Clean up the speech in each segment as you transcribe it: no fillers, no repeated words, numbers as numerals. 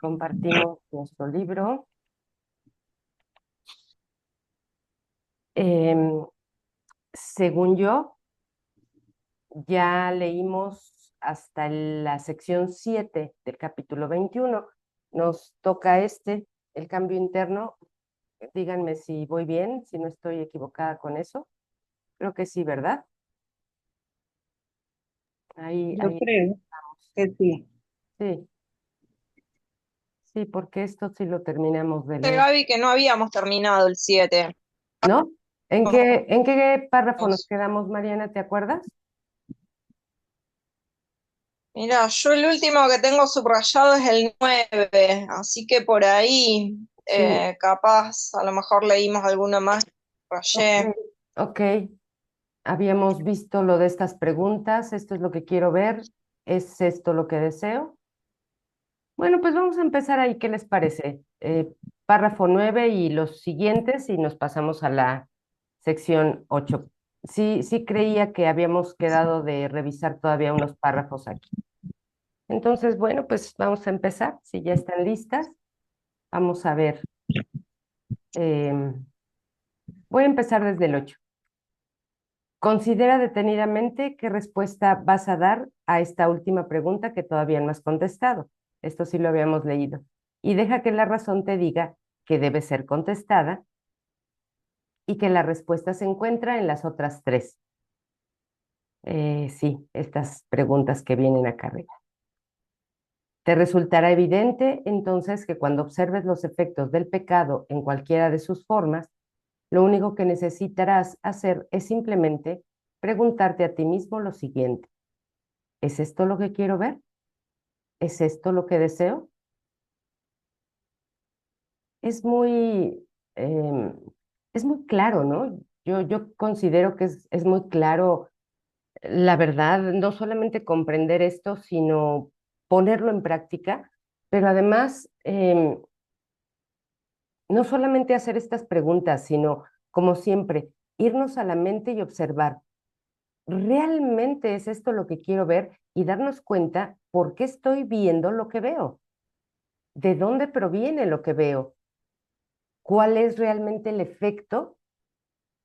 Compartimos nuestro libro. Según yo, ya leímos hasta la sección 7 del capítulo 21. Nos toca el cambio interno. Díganme si voy bien, si no estoy equivocada con eso. Creo que sí, ¿verdad? Yo Ahí creo estamos. que sí. Sí, sí, porque esto sí lo terminamos de Dice leer. Gaby que no habíamos terminado el 7. ¿No? ¿En qué párrafo nos quedamos, Mariana? ¿Te acuerdas? Mira, yo el último que tengo subrayado es el 9, así que por ahí Sí, capaz a lo mejor leímos alguna más. ok, Rayé. ok. Habíamos visto lo de estas preguntas, esto es lo que quiero ver, ¿es esto lo que deseo? Bueno, pues vamos a empezar ahí, ¿qué les parece? Párrafo 9 y los siguientes y nos pasamos a la sección 8. Sí, sí creía que habíamos quedado de revisar todavía unos párrafos aquí. Entonces, bueno, pues vamos a empezar, si ya están listas, vamos a ver. em, Voy a empezar desde el 8. Considera detenidamente qué respuesta vas a dar a esta última pregunta que todavía no has contestado. Esto sí lo habíamos leído. Y deja que la razón te diga que debe ser contestada y que la respuesta se encuentra en las otras tres. Sí, estas preguntas que vienen acá arriba. Te resultará evidente entonces que cuando observes los efectos del pecado en cualquiera de sus formas, lo único que necesitarás hacer es simplemente preguntarte a ti mismo lo siguiente. ¿Es esto lo que quiero ver? ¿Es esto lo que deseo? Es muy, em, es muy claro, ¿no? Yo considero que es muy claro, la verdad, no solamente comprender esto, sino ponerlo en práctica, pero además, no solamente hacer estas preguntas, sino, como siempre, irnos a la mente y observar, ¿realmente es esto lo que quiero ver? Y darnos cuenta por qué estoy viendo lo que veo, de dónde proviene lo que veo, cuál es realmente el efecto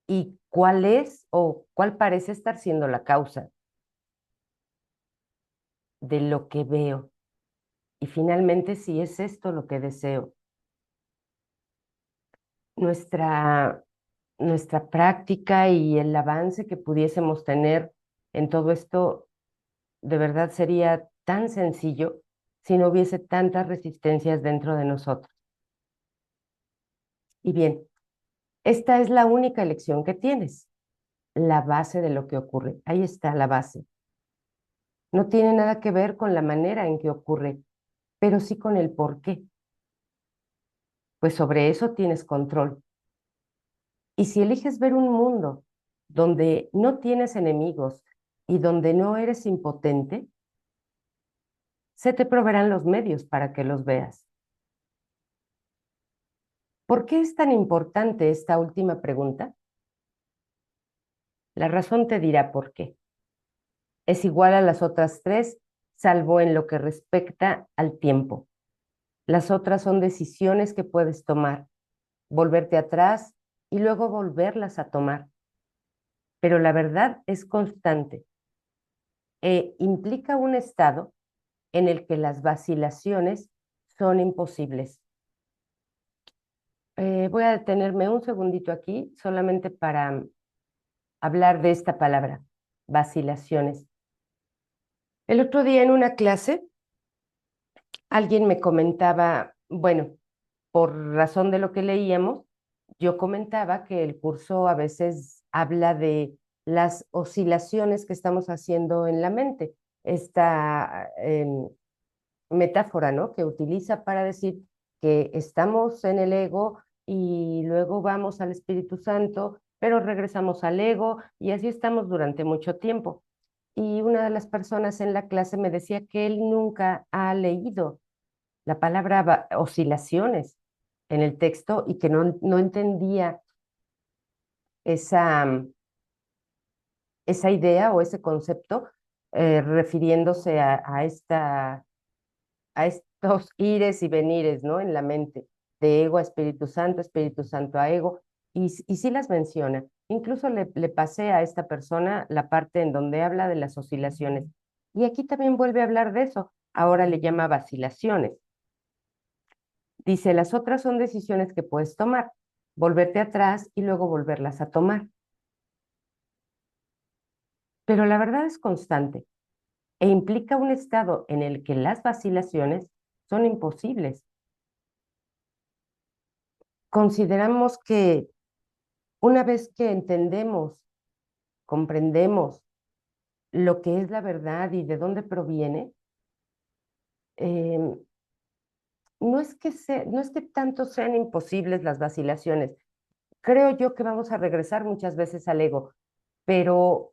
y cuál es o cuál parece estar siendo la causa de lo que veo. Y finalmente, si es esto lo que deseo. Nuestra, nuestra práctica y el avance que pudiésemos tener en todo esto, de verdad sería tan sencillo si no hubiese tantas resistencias dentro de nosotros. Y bien, esta es la única elección que tienes, la base de lo que ocurre. Ahí está la base. No tiene nada que ver con la manera en que ocurre, pero sí con el por qué, pues sobre eso tienes control. Y si eliges ver un mundo donde no tienes enemigos y donde no eres impotente, se te proveerán los medios para que los veas. ¿Por qué es tan importante esta última pregunta? La razón te dirá por qué. Es igual a las otras tres, salvo en lo que respecta al tiempo. Las otras son decisiones que puedes tomar, volverte atrás y luego volverlas a tomar. Pero la verdad es constante e implica un estado en el que las vacilaciones son imposibles. Voy a detenerme un segundito aquí solamente para hablar de esta palabra, vacilaciones. El otro día en una clase, alguien me comentaba, bueno, por razón de lo que leíamos, yo comentaba que el curso a veces habla de las oscilaciones que estamos haciendo en la mente, esta metáfora, ¿no? Que utiliza para decir que estamos en el ego y luego vamos al Espíritu Santo, pero regresamos al ego y así estamos durante mucho tiempo. Y una de las personas en la clase me decía que él nunca ha leído la palabra oscilaciones en el texto y que no entendía esa, esa idea o ese concepto refiriéndose a estos ires y venires, ¿no? En la mente, de ego a Espíritu Santo a ego, y sí las menciona. Incluso le pasé a esta persona la parte en donde habla de las oscilaciones. Y aquí también vuelve a hablar de eso. Ahora le llama vacilaciones. Dice, las otras son decisiones que puedes tomar, volverte atrás y luego volverlas a tomar. Pero la verdad es constante e implica un estado en el que las vacilaciones son imposibles. Consideramos que una vez que entendemos, comprendemos lo que es la verdad y de dónde proviene, eh, no es que tanto sean imposibles las vacilaciones. Creo yo que vamos a regresar muchas veces al ego, pero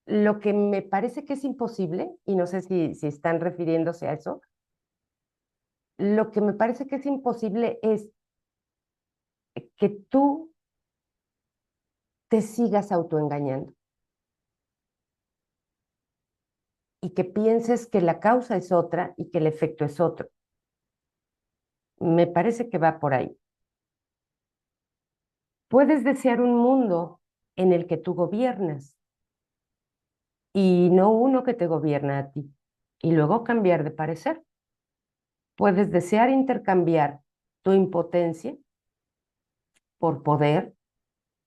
lo que me parece que es imposible, y no sé si están refiriéndose a eso, lo que me parece que es imposible es que tú te sigas autoengañando y que pienses que la causa es otra y que el efecto es otro. Me parece que va por ahí. Puedes desear un mundo en el que tú gobiernas y no uno que te gobierna a ti, y luego cambiar de parecer. Puedes desear intercambiar tu impotencia por poder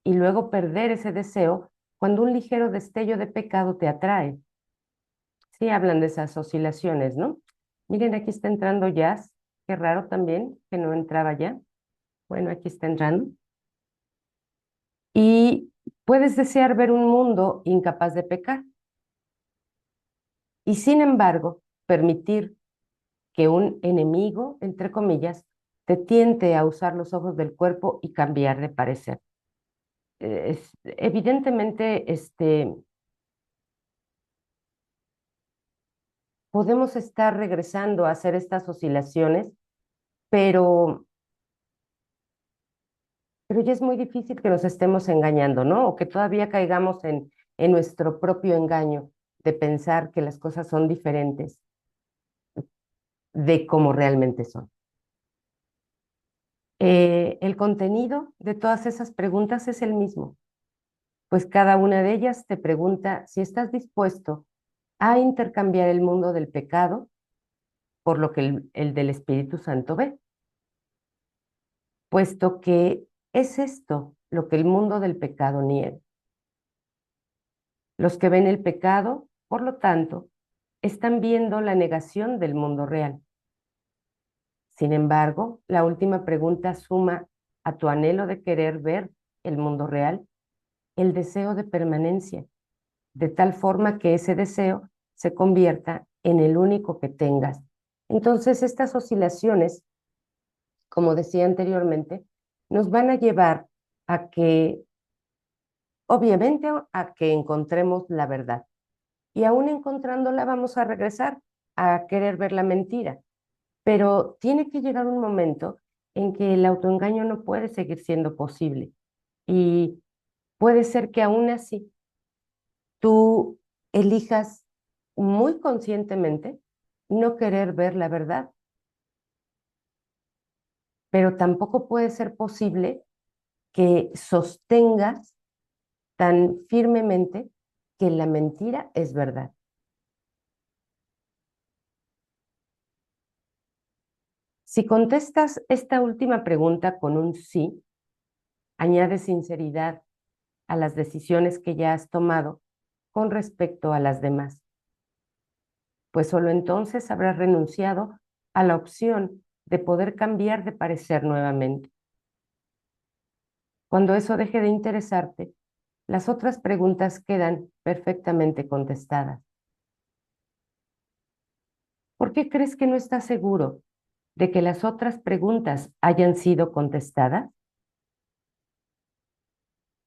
y luego perder ese deseo cuando un ligero destello de pecado te atrae. Sí, hablan de esas oscilaciones, ¿no? Miren, aquí está entrando jazz. Qué raro también que no entraba ya. Bueno, aquí está entrando. Y puedes desear ver un mundo incapaz de pecar y sin embargo permitir que un enemigo, entre comillas, te tiente a usar los ojos del cuerpo y cambiar de parecer. Evidentemente, podemos estar regresando a hacer estas oscilaciones, pero, pero ya es muy difícil que nos estemos engañando, ¿no? O que todavía caigamos en nuestro propio engaño de pensar que las cosas son diferentes de cómo realmente son. El contenido de todas esas preguntas es el mismo, pues cada una de ellas te pregunta si estás dispuesto a intercambiar el mundo del pecado por lo que el del Espíritu Santo ve, puesto que es esto lo que el mundo del pecado niega. Los que ven el pecado, por lo tanto, están viendo la negación del mundo real. Sin embargo, la última pregunta suma a tu anhelo de querer ver el mundo real el deseo de permanencia, de tal forma que ese deseo se convierta en el único que tengas. Entonces, estas oscilaciones, como decía anteriormente, nos van a llevar a que, obviamente, a que encontremos la verdad. Y aún encontrándola, vamos a regresar a querer ver la mentira. Pero tiene que llegar un momento en que el autoengaño no puede seguir siendo posible. Y puede ser que aún así tú elijas muy conscientemente no querer ver la verdad, pero tampoco puede ser posible que sostengas tan firmemente que la mentira es verdad. Si contestas esta última pregunta con un sí, añade sinceridad a las decisiones que ya has tomado con respecto a las demás, pues solo entonces habrás renunciado a la opción de poder cambiar de parecer nuevamente. Cuando eso deje de interesarte, las otras preguntas quedan perfectamente contestadas. ¿Por qué crees que no estás seguro de que las otras preguntas hayan sido contestadas?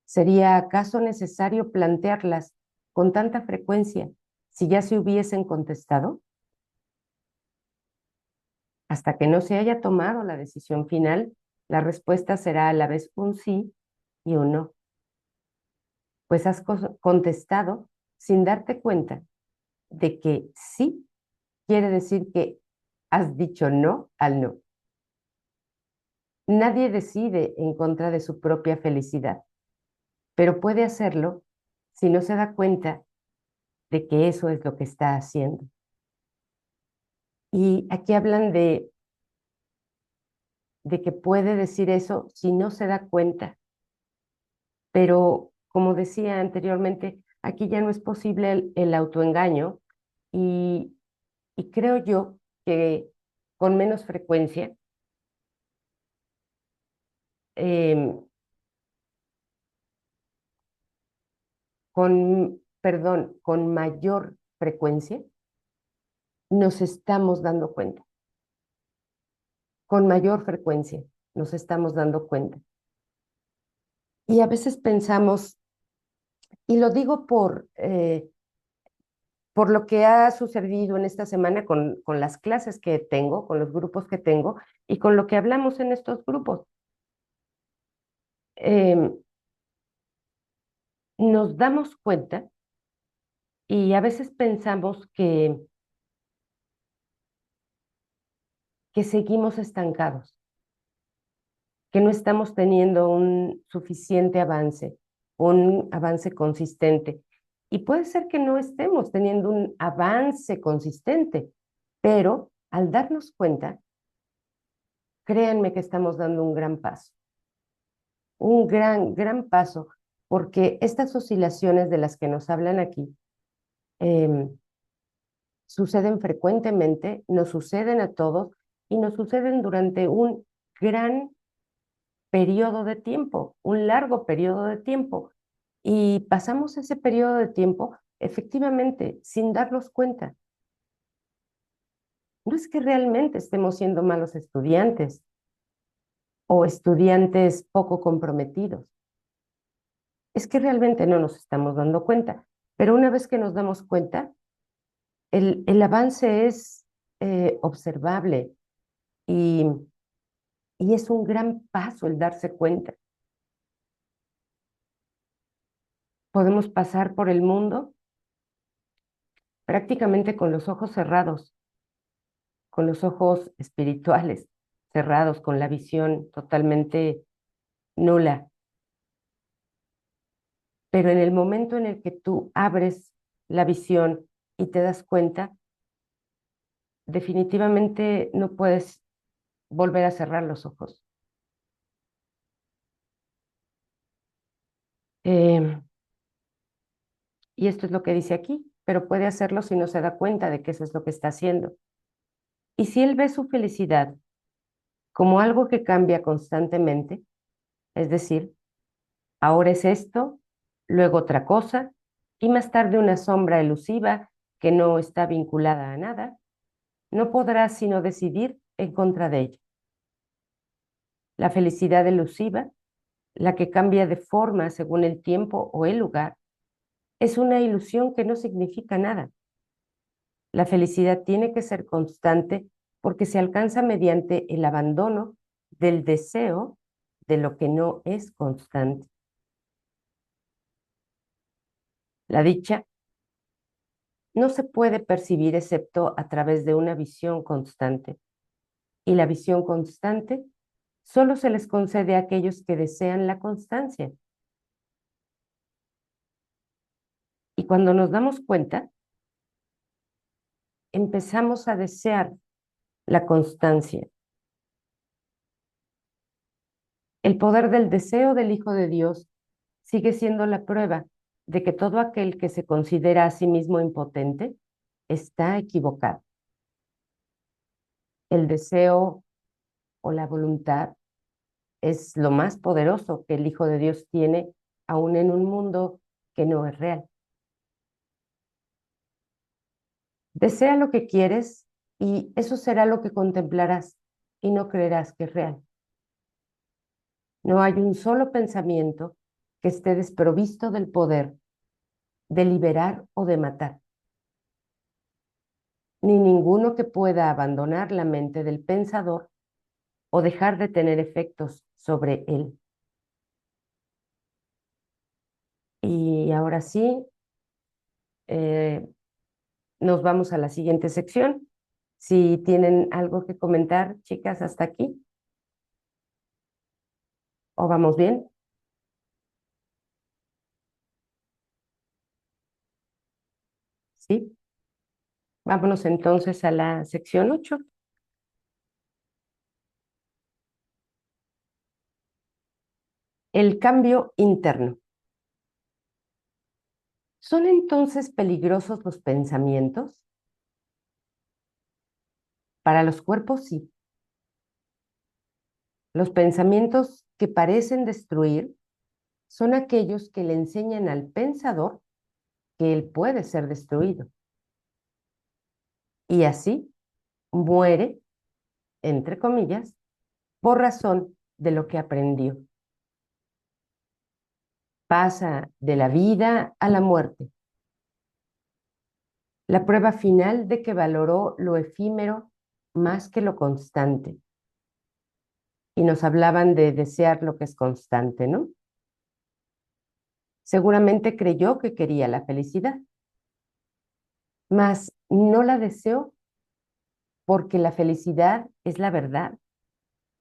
¿Sería acaso necesario plantearlas con tanta frecuencia si ya se hubiesen contestado? Hasta que no se haya tomado la decisión final, la respuesta será a la vez un sí y un no, pues has contestado sin darte cuenta de que sí quiere decir que has dicho no al no. Nadie decide en contra de su propia felicidad, pero puede hacerlo si no se da cuenta de que eso es lo que está haciendo. Y aquí hablan de que puede decir eso si no se da cuenta, pero como decía anteriormente, aquí ya no es posible el autoengaño y, y creo yo que con menos frecuencia, em, con mayor frecuencia, nos estamos dando cuenta, con mayor frecuencia nos estamos dando cuenta. Y a veces pensamos, y lo digo por lo que ha sucedido en esta semana con las clases que tengo, con los grupos que tengo y con lo que hablamos en estos grupos. Em, Nos damos cuenta y a veces pensamos que seguimos estancados, que no estamos teniendo un suficiente avance, un avance consistente. Y puede ser que no estemos teniendo un avance consistente, pero al darnos cuenta, créanme que estamos dando un gran paso, un gran paso, porque estas oscilaciones de las que nos hablan aquí em, suceden frecuentemente, nos suceden a todos y nos suceden durante un gran periodo de tiempo, un largo periodo de tiempo. Y pasamos ese periodo de tiempo efectivamente sin darnos cuenta. No es que realmente estemos siendo malos estudiantes o estudiantes poco comprometidos. Es que realmente no nos estamos dando cuenta. Pero una vez que nos damos cuenta, el avance es observable y, y es un gran paso el darse cuenta. Podemos pasar por el mundo prácticamente con los ojos cerrados, con los ojos espirituales cerrados, con la visión totalmente nula. Pero en el momento en el que tú abres la visión y te das cuenta, definitivamente no puedes volver a cerrar los ojos. Em, y esto es lo que dice aquí, pero puede hacerlo si no se da cuenta de que eso es lo que está haciendo. Y si él ve su felicidad como algo que cambia constantemente, es decir, ahora es esto, luego otra cosa, y más tarde una sombra elusiva que no está vinculada a nada, no podrá sino decidir en contra de ella. La felicidad elusiva, la que cambia de forma según el tiempo o el lugar, es una ilusión que no significa nada. La felicidad tiene que ser constante porque se alcanza mediante el abandono del deseo de lo que no es constante. La dicha no se puede percibir excepto a través de una visión constante. Y la visión constante solo se les concede a aquellos que desean la constancia. Y cuando nos damos cuenta, empezamos a desear la constancia. El poder del deseo del Hijo de Dios sigue siendo la prueba de que todo aquel que se considera a sí mismo impotente está equivocado. El deseo o la voluntad es lo más poderoso que el Hijo de Dios tiene, aún en un mundo que no es real. Desea lo que quieres y eso será lo que contemplarás y no creerás que es real. No hay un solo pensamiento que esté desprovisto del poder de liberar o de matar, ni ninguno que pueda abandonar la mente del pensador o dejar de tener efectos sobre él. Y ahora sí, nos vamos a la siguiente sección Si tienen algo que comentar, chicas, hasta aquí, ¿o vamos bien? Sí. Vámonos entonces a la sección 8. El cambio interno. ¿Son entonces peligrosos los pensamientos? Para los cuerpos, sí. Los pensamientos que parecen destruir son aquellos que le enseñan al pensador que él puede ser destruido. Y así muere, entre comillas, por razón de lo que aprendió. Pasa de la vida a la muerte. La prueba final de que valoró lo efímero más que lo constante. Y nos hablaban de desear lo que es constante, ¿no? Seguramente creyó que quería la felicidad, mas no la deseó porque la felicidad es la verdad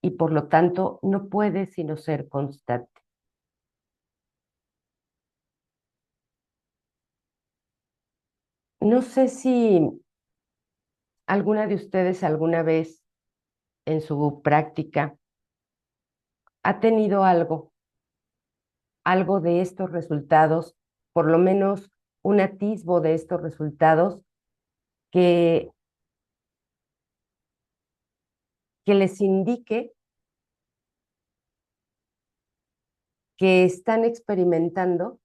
y por lo tanto no puede sino ser constante. No sé si alguna de ustedes alguna vez en su práctica ha tenido algo de estos resultados, por lo menos un atisbo de estos resultados que, que les indique que están experimentando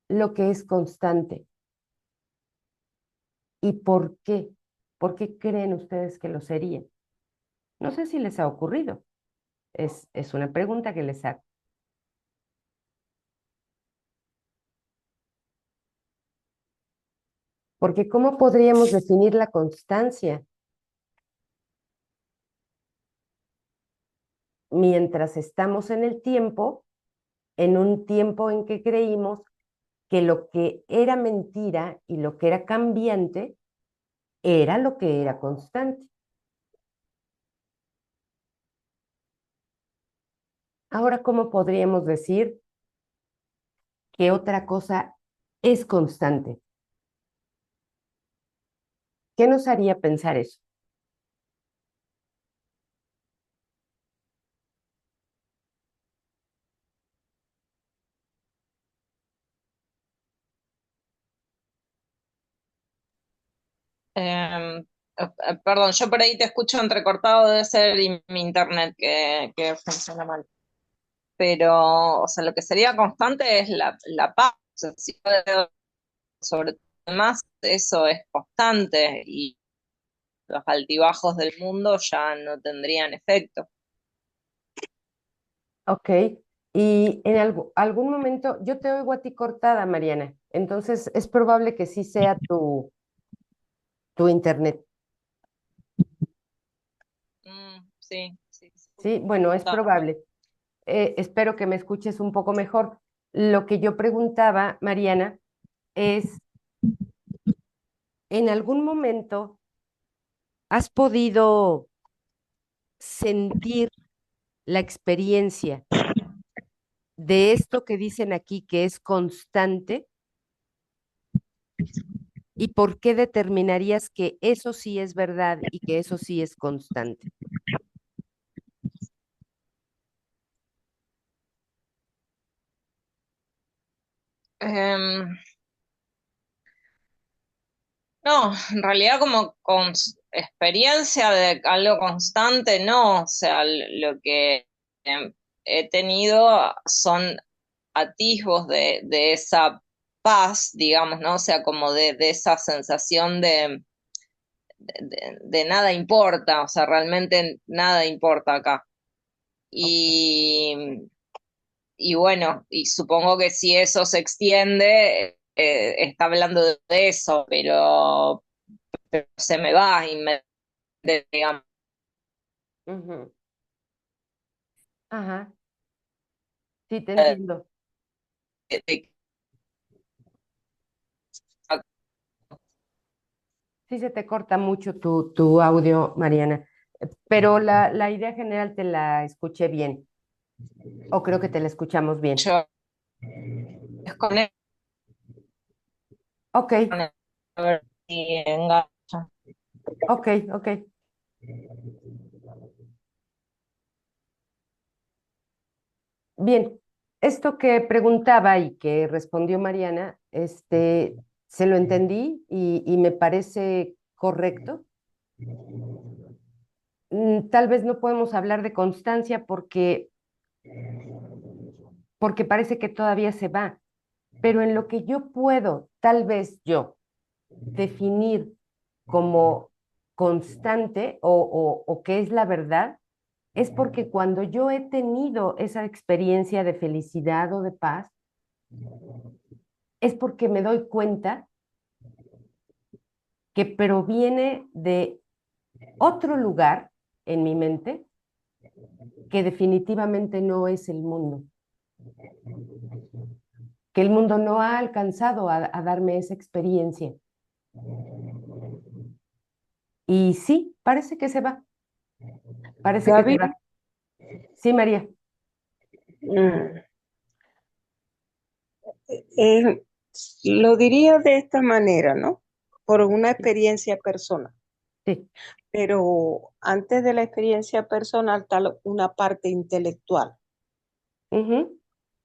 lo que es constante. ¿Y por qué? ¿Por qué creen ustedes que lo sería? No sé si les ha ocurrido. Es una pregunta que les hago. Porque ¿cómo podríamos definir la constancia mientras estamos en el tiempo, en un tiempo en que creímos que lo que era mentira y lo que era cambiante era lo que era constante? Ahora, ¿cómo podríamos decir que otra cosa es constante? ¿Qué nos haría pensar eso? Perdón, yo por ahí te escucho entrecortado, debe ser mi internet que funciona mal. Pero, o sea, lo que sería constante es la paz. O sea, si yo sobre todo más, eso es constante y los altibajos del mundo ya no tendrían efecto. Ok. Y en algún momento, yo te oigo a ti cortada, Mariana. Entonces, es probable que sí sea tu internet. Sí, sí, se Sí, bueno, es escucha. probable. Espero que me escuches un poco mejor. Lo que yo preguntaba, Mariana, es, ¿en algún momento has podido sentir la experiencia de esto que dicen aquí que es constante? ¿Y por qué determinarías que eso sí es verdad y que eso sí es constante? Em, no, en realidad como con experiencia de algo constante, no, o sea, lo que he tenido son atisbos de esa paz, digamos, ¿no? O sea, como de esa sensación de nada importa, o sea, realmente nada importa acá. Ok. Y, y bueno, y supongo que si eso se extiende, está hablando de eso, pero se me va y me, digamos, Ujú. Ajá, sí, te entiendo. de- Sí se te corta mucho tu audio, Mariana, pero la idea general te la escuché bien, o creo que te la escuchamos bien. Yo desconecto Ok, a ver si engancha. ok, ok. Bien, esto que preguntaba y que respondió Mariana, se lo entendí y me parece correcto. Tal vez no podemos hablar de constancia porque parece que todavía se va, pero en lo que yo puedo, tal vez yo, definir como constante o que es la verdad, es porque cuando yo he tenido esa experiencia de felicidad o de paz, es porque me doy cuenta que proviene de otro lugar en mi mente que definitivamente no es el mundo, que el mundo no ha alcanzado a darme esa experiencia. Y sí, parece que se va, parece que se Gaby, va. Sí, María. mm, eh, lo diría de esta manera, ¿no? Por una experiencia personal. Sí. Pero antes de la experiencia personal está una parte intelectual, Ujú,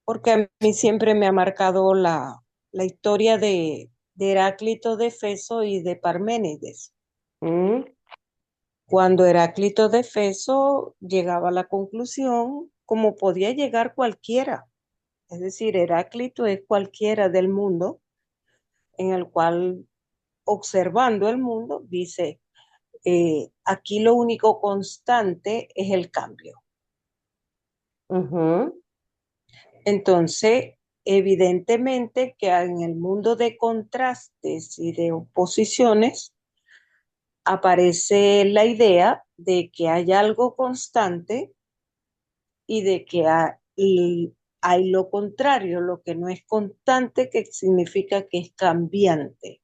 porque a mí siempre me ha marcado la historia de Heráclito de Feso y de Parménides. mm, Cuando Heráclito de Feso llegaba a la conclusión, como podía llegar cualquiera, es decir, Heráclito es cualquiera del mundo en el cual observando el mundo, dice, aquí lo único constante es el cambio. ujú, Entonces, evidentemente que en el mundo de contrastes y de oposiciones aparece la idea de que hay algo constante y de que hay lo contrario, lo que no es constante, que significa que es cambiante.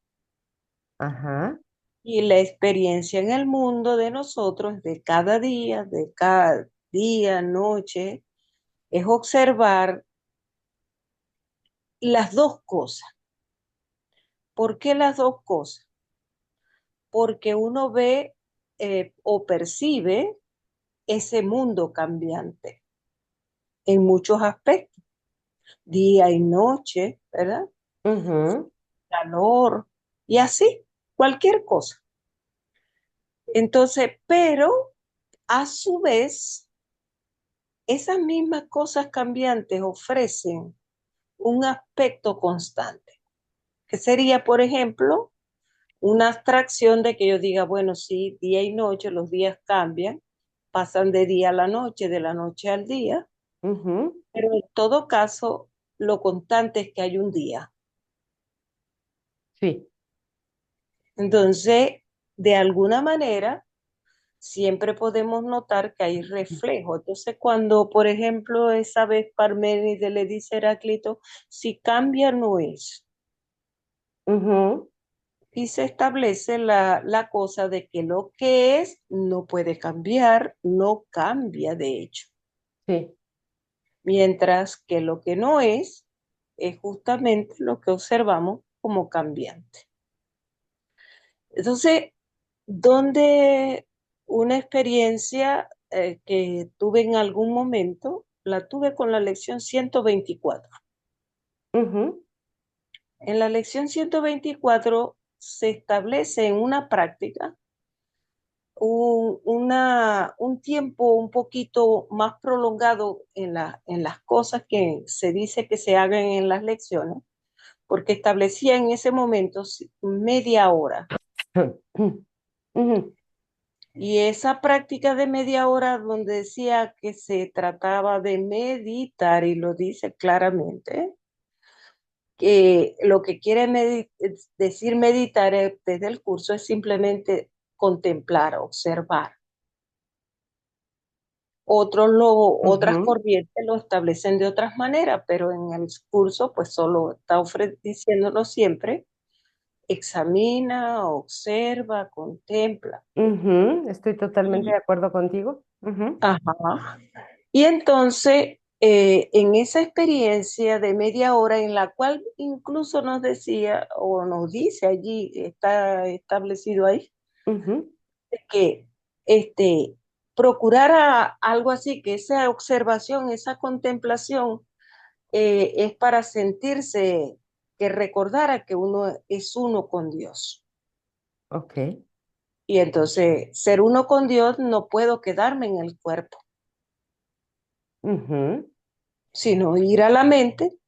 ajá, Y la experiencia en el mundo de nosotros, de cada día, noche, es observar las dos cosas. ¿Por qué las dos cosas? Porque uno ve o percibe ese mundo cambiante en muchos aspectos, día y noche, ¿verdad? ujú, Calor y así, cualquier cosa. Entonces, pero a su vez, esas mismas cosas cambiantes ofrecen un aspecto constante, que sería, por ejemplo, una abstracción de que yo diga, bueno, sí, día y noche, los días cambian, pasan de día a la noche, de la noche al día, ujú, pero en todo caso, lo constante es que hay un día. sí. Entonces, de alguna manera, siempre podemos notar que hay reflejo. Entonces, cuando, por ejemplo, esa vez Parménides le dice a Heráclito, si cambia no es, Ujú, y se establece la cosa de que lo que es no puede cambiar, no cambia de hecho, sí. mientras que lo que no es justamente lo que observamos como cambiante. Entonces, donde una experiencia que tuve en algún momento, la tuve con la lección 124. Ujú, En la lección 124 se establece en una práctica un tiempo un poquito más prolongado en las cosas que se dice que se hagan en las lecciones, porque establecía en ese momento media hora. ujú, Y esa práctica de media hora donde decía que se trataba de meditar, y lo dice claramente, que lo que quiere decir meditar desde el curso es simplemente contemplar, observar. Otras ujú, corrientes lo establecen de otras maneras, pero en el curso pues solo está diciéndonos siempre examina, observa, contempla. Estoy totalmente de acuerdo contigo. Ajá. Y entonces, en esa experiencia de media hora en la cual incluso nos decía o nos dice allí, está establecido ahí, Ujú, que procurara algo así, que esa observación, esa contemplación es para sentirse, que recordara que uno es uno con Dios. ok. Y entonces, ser uno con Dios, no puedo quedarme en el cuerpo, Ujú, sino ir a la mente,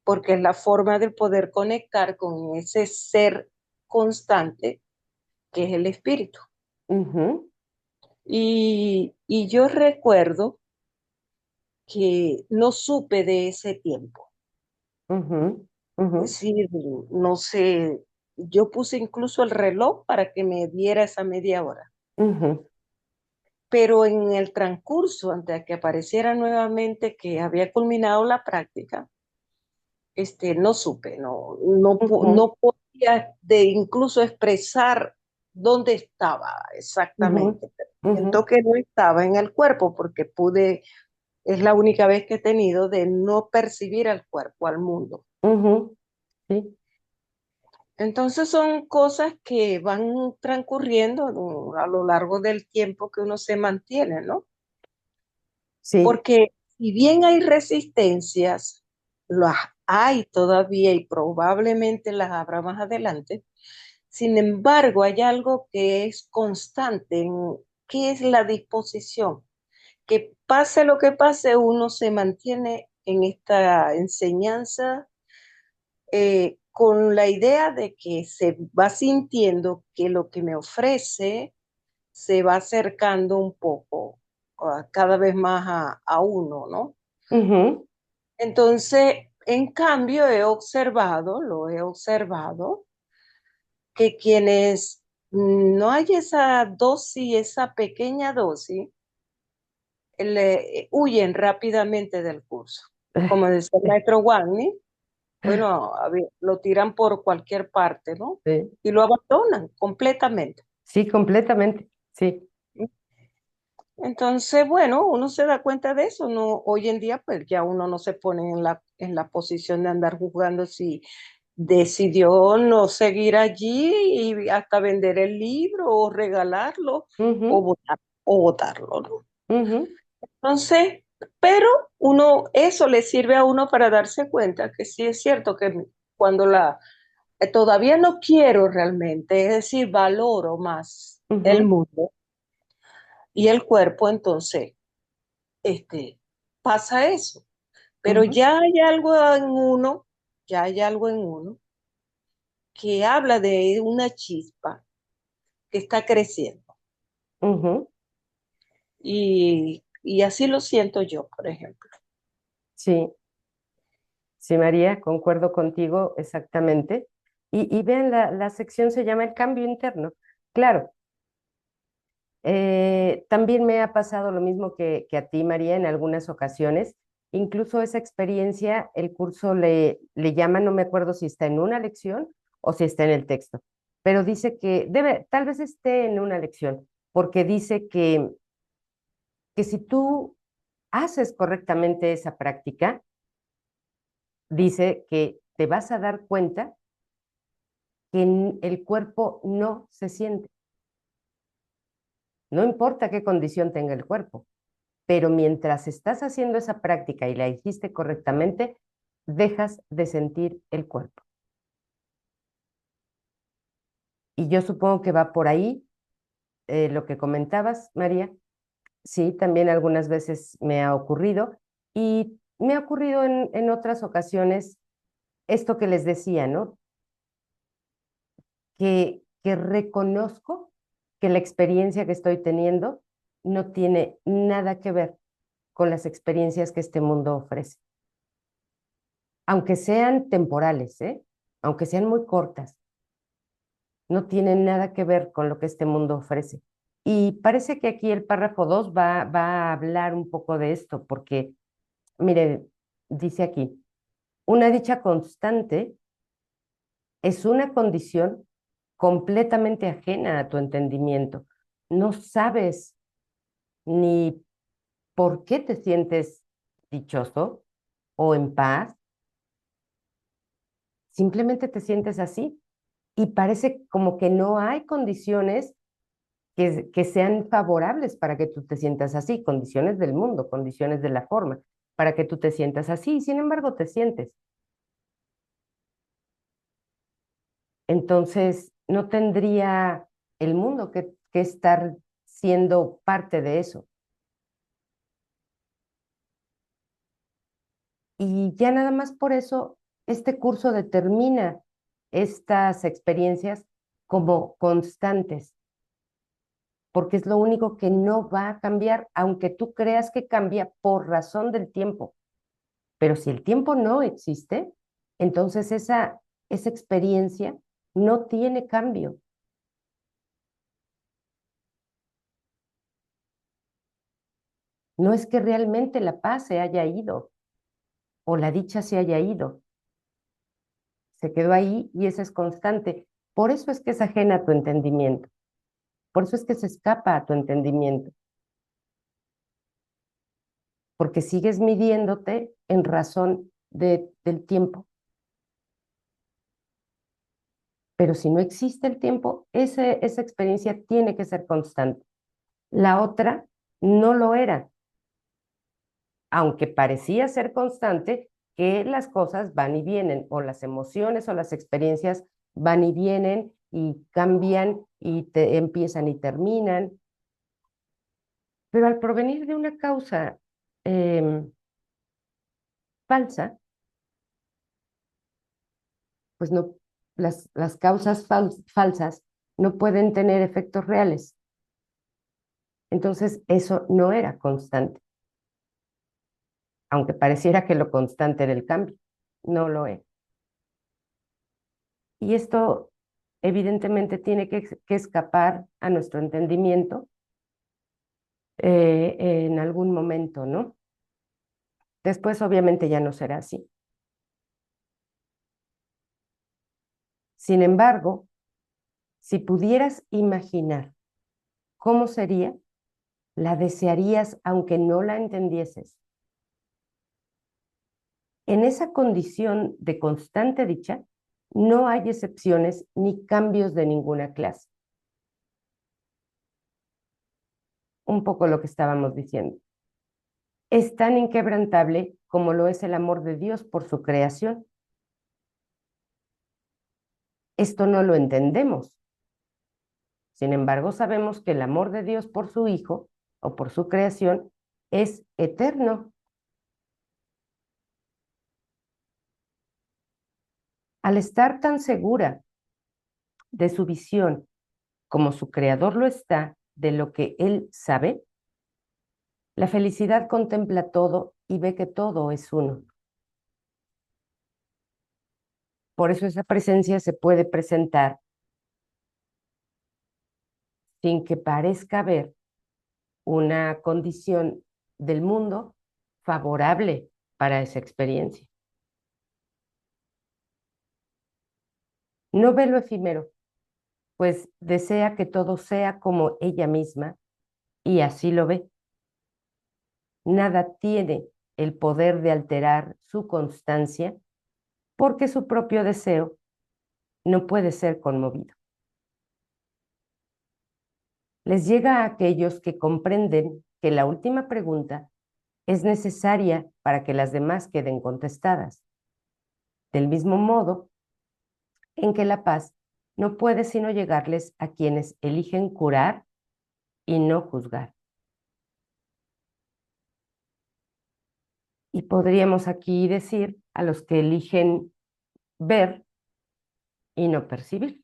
porque es la forma de poder conectar con ese ser constante que es el espíritu. ujú, Y yo recuerdo que no supe de ese tiempo. ujú, ujú, Es decir, no sé, yo puse incluso el reloj para que me diera esa media hora, ujú, pero en el transcurso, antes de que apareciera nuevamente que había culminado la práctica, no supe, ujú, no podía de incluso expresar dónde estaba ujú, exactamente. ujú, Siento que no estaba en el cuerpo porque es la única vez que he tenido de no percibir al cuerpo, al mundo. ujú, sí, Entonces son cosas que van transcurriendo, ¿no?, a lo largo del tiempo que uno se mantiene, ¿no? sí. Porque si bien hay resistencias, las hay todavía y probablemente las habrá más adelante. Sin embargo, hay algo que es constante, que es la disposición. Que pase lo que pase, uno se mantiene en esta enseñanza con la idea de que se va sintiendo que lo que me ofrece se va acercando un poco, cada vez más a uno, ¿no? Ujú, Entonces, en cambio, lo he observado, que quienes no hay esa dosis, esa pequeña dosis, huyen rápidamente del curso. Como decía el maestro Wagner, bueno, lo tiran por cualquier parte, ¿no? sí, Y lo abandonan completamente. sí, completamente, sí. Entonces, bueno, uno se da cuenta de eso, ¿no? Hoy en día, pues ya uno no se pone en la posición de andar juzgando si decidió no seguir allí y hasta vender el libro o regalarlo o, Ujú, votar, o votarlo, ¿no? ujú, Entonces, pero eso le sirve a uno para darse cuenta que sí es cierto que cuando todavía no quiero realmente, es decir, valoro más el ujú, mundo y el cuerpo, entonces, este, pasa eso. Pero ujú, ya hay algo en uno que habla de una chispa que está creciendo. ujú. Y así lo siento yo, por ejemplo. Sí, sí, María, concuerdo contigo exactamente. Y vean, la sección se llama El cambio interno. Claro, también me ha pasado lo mismo que a ti, María, en algunas ocasiones. Incluso esa experiencia, el curso le llama, no me acuerdo si está en una lección o si está en el texto, pero dice que tal vez esté en una lección, porque dice que si tú haces correctamente esa práctica, dice que te vas a dar cuenta que el cuerpo no se siente. No importa qué condición tenga el cuerpo, pero mientras estás haciendo esa práctica y la hiciste correctamente, dejas de sentir el cuerpo. Y yo supongo que va por ahí lo que comentabas, María. Sí, también algunas veces me ha ocurrido y me ha ocurrido en otras ocasiones esto que les decía, ¿no? Que reconozco que la experiencia que estoy teniendo no tiene nada que ver con las experiencias que este mundo ofrece, aunque sean temporales, ¿eh? Aunque sean muy cortas, no tienen nada que ver con lo que este mundo ofrece. Y parece que aquí el párrafo 2 va a hablar un poco de esto, porque, mire, dice aquí, una dicha constante es una condición completamente ajena a tu entendimiento. No sabes ni por qué te sientes dichoso o en paz, simplemente te sientes así y parece como que no hay condiciones que sean favorables para que tú te sientas así, condiciones del mundo, condiciones de la forma, para que tú te sientas así y sin embargo te sientes. Entonces, no tendría el mundo que estar siendo parte de eso. Y ya nada más por eso, este curso determina estas experiencias como constantes, porque es lo único que no va a cambiar, aunque tú creas que cambia por razón del tiempo. Pero si el tiempo no existe, entonces esa experiencia no tiene cambio. No es que realmente la paz se haya ido o la dicha se haya ido. Se quedó ahí y esa es constante. Por eso es que es ajena a tu entendimiento. Por eso es que se escapa a tu entendimiento. Porque sigues midiéndote en razón del tiempo. Pero si no existe el tiempo, esa experiencia tiene que ser constante. La otra no lo era, aunque parecía ser constante, que las cosas van y vienen, o las emociones o las experiencias van y vienen y cambian y te empiezan y terminan. Pero al provenir de una causa falsa, pues no, las causas falsas no pueden tener efectos reales. Entonces, eso no era constante, aunque pareciera que lo constante era el cambio, no lo es. Y esto evidentemente tiene que escapar a nuestro entendimiento en algún momento, ¿no? Después obviamente ya no será así. Sin embargo, si pudieras imaginar cómo sería, la desearías aunque no la entendieses. En esa condición de constante dicha, no hay excepciones ni cambios de ninguna clase. Un poco lo que estábamos diciendo. Es tan inquebrantable como lo es el amor de Dios por su creación. Esto no lo entendemos. Sin embargo, sabemos que el amor de Dios por su Hijo o por su creación es eterno. Al estar tan segura de su visión como su creador lo está de lo que él sabe, la felicidad contempla todo y ve que todo es uno. Por eso esa presencia se puede presentar sin que parezca haber una condición del mundo favorable para esa experiencia. No ve lo efímero, pues desea que todo sea como ella misma y así lo ve. Nada tiene el poder de alterar su constancia porque su propio deseo no puede ser conmovido. Les llega a aquellos que comprenden que la última pregunta es necesaria para que las demás queden contestadas. Del mismo modo en que la paz no puede sino llegarles a quienes eligen curar y no juzgar. Y podríamos aquí decir a los que eligen ver y no percibir.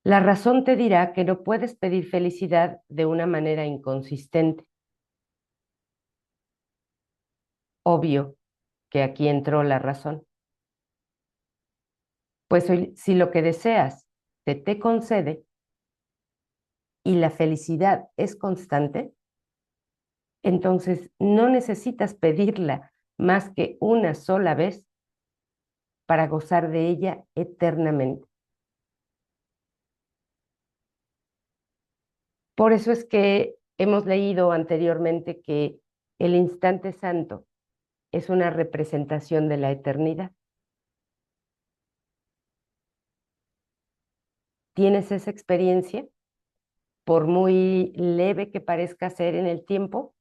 La razón te dirá que no puedes pedir felicidad de una manera inconsistente. Obvio que aquí entró la razón. Pues si lo que deseas se te concede y la felicidad es constante, entonces no necesitas pedirla más que una sola vez para gozar de ella eternamente. Por eso es que hemos leído anteriormente que el instante santo es una representación de la eternidad. ¿Tienes esa experiencia? Por muy leve que parezca ser en el tiempo,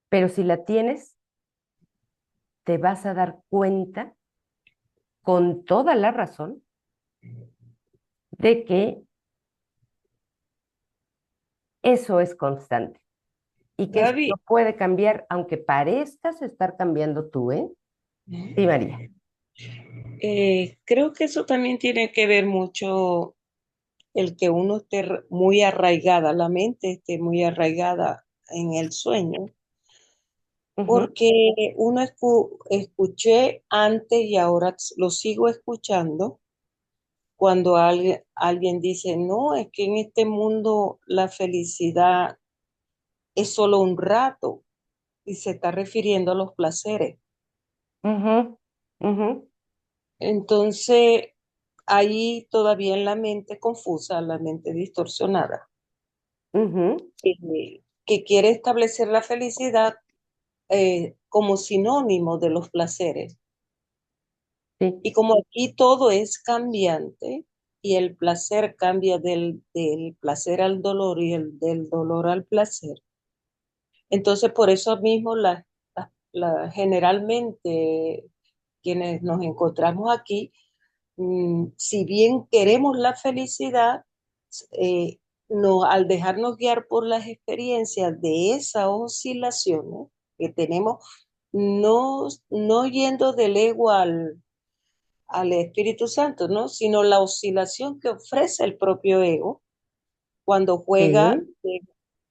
pero si la tienes, te vas a dar cuenta con toda la razón de que eso es constante y que eso no Gaby, puede cambiar, aunque parezcas estar cambiando tú, ¿eh? Sí, María. creo que eso también tiene que ver mucho el que uno esté muy arraigada, la mente esté muy arraigada en el sueño, Ujú, porque uno escuché antes y ahora lo sigo escuchando cuando alguien dice, no, es que en este mundo la felicidad es solo un rato y se está refiriendo a los placeres. ujú, ujú, Entonces, ahí todavía en la mente confusa, la mente distorsionada, ujú, que quiere establecer la felicidad como sinónimo de los placeres. sí, Y como aquí todo es cambiante y el placer cambia del placer al dolor y del dolor al placer, entonces por eso mismo generalmente quienes nos encontramos aquí, si bien queremos la felicidad, eh, no, al dejarnos guiar por las experiencias de esas oscilaciones que tenemos, no yendo del ego al Espíritu Santo, ¿no? Sino la oscilación que ofrece el propio ego cuando juega sí,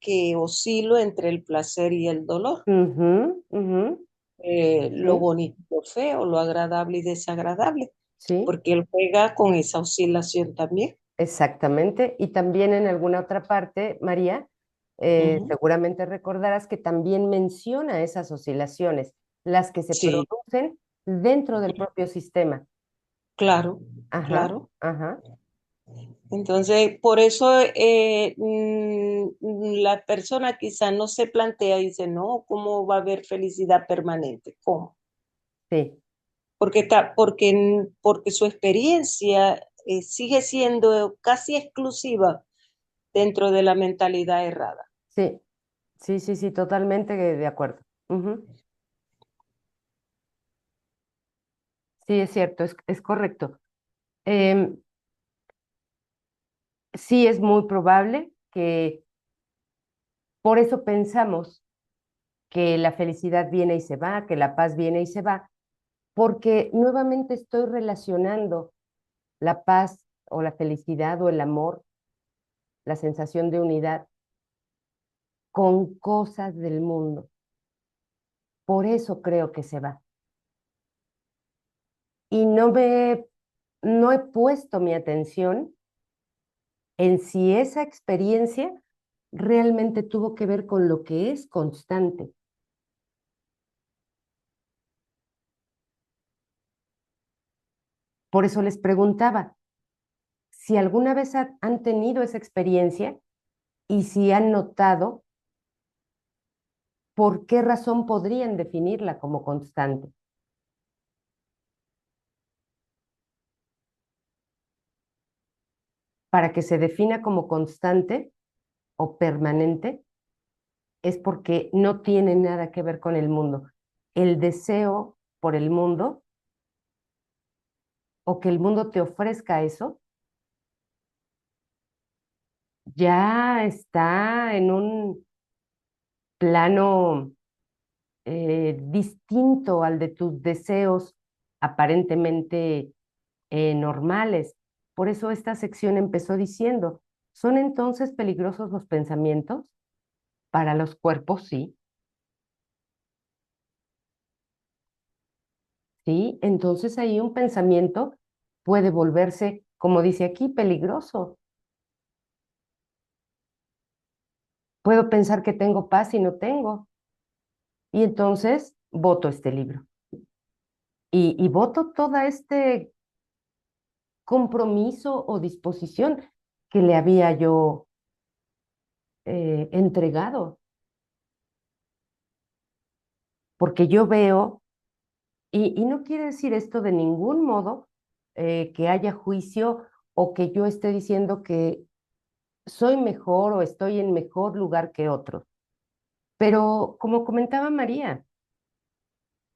que oscilo entre el placer y el dolor, ujú, ujú, lo sí, bonito y lo feo, lo agradable y desagradable, sí, porque él juega con esa oscilación también. exactamente. Y también en alguna otra parte, María, Ujú. seguramente recordarás que también menciona esas oscilaciones, las que se Sí, producen dentro del propio sistema. claro, Ajá, claro. ajá, Entonces, por eso la persona quizá no se plantea y dice, no, ¿cómo va a haber felicidad permanente? ¿Cómo? sí, Porque su experiencia sigue siendo casi exclusiva dentro de la mentalidad errada. sí, sí, sí, sí, totalmente de acuerdo. Ujú. Sí, es cierto, es correcto. Em, sí, es muy probable que por eso pensamos que la felicidad viene y se va, que la paz viene y se va, porque nuevamente estoy relacionando la paz o la felicidad o el amor, la sensación de unidad con cosas del mundo. Por eso creo que se va. Y no he puesto mi atención en si esa experiencia realmente tuvo que ver con lo que es constante. Por eso les preguntaba si alguna vez han tenido esa experiencia y si han notado por qué razón podrían definirla como constante. Para que se defina como constante o permanente es porque no tiene nada que ver con el mundo. El deseo por el mundo o que el mundo te ofrezca eso ya está en un plano distinto al de tus deseos aparentemente normales. Por eso esta sección empezó diciendo, ¿son entonces peligrosos los pensamientos? Para los cuerpos, sí. Sí, entonces ahí un pensamiento puede volverse, como dice aquí, peligroso. Puedo pensar que tengo paz y no tengo. Y entonces voto este libro. y voto toda este compromiso o disposición que le había yo entregado, porque yo veo, y no quiere decir esto de ningún modo que haya juicio o que yo esté diciendo que soy mejor o estoy en mejor lugar que otros, pero como comentaba María,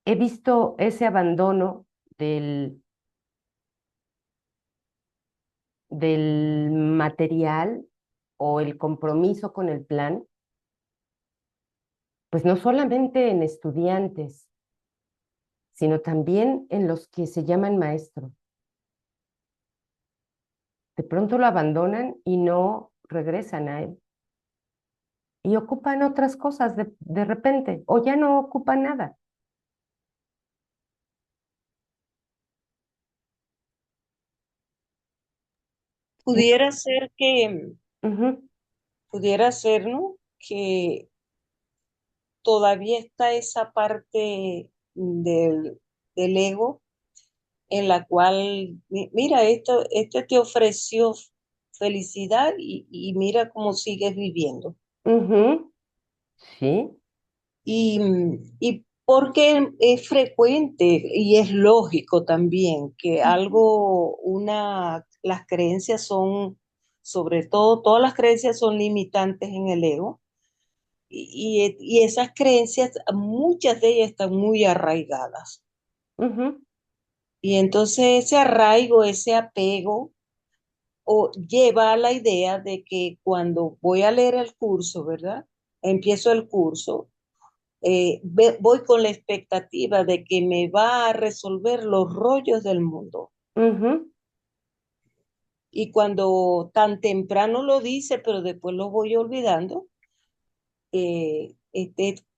he visto ese abandono del material o el compromiso con el plan, pues no solamente en estudiantes, sino también en los que se llaman maestros. De pronto lo abandonan y no regresan a él. Y ocupan otras cosas de repente, o ya no ocupan nada. Pudiera ser que, Ujú, pudiera ser, ¿no? Que todavía está esa parte del ego en la cual, mira, esto te ofreció felicidad y mira cómo sigues viviendo. ujú, sí, Y porque es frecuente y es lógico también que las creencias son, sobre todo, todas las creencias son limitantes en el ego. Y esas creencias, muchas de ellas están muy arraigadas. ujú, Y entonces ese arraigo, ese apego, o lleva a la idea de que cuando voy a leer el curso, ¿verdad? Empiezo el curso, voy con la expectativa de que me va a resolver los rollos del mundo. ujú, Y cuando tan temprano lo dice, pero después lo voy olvidando,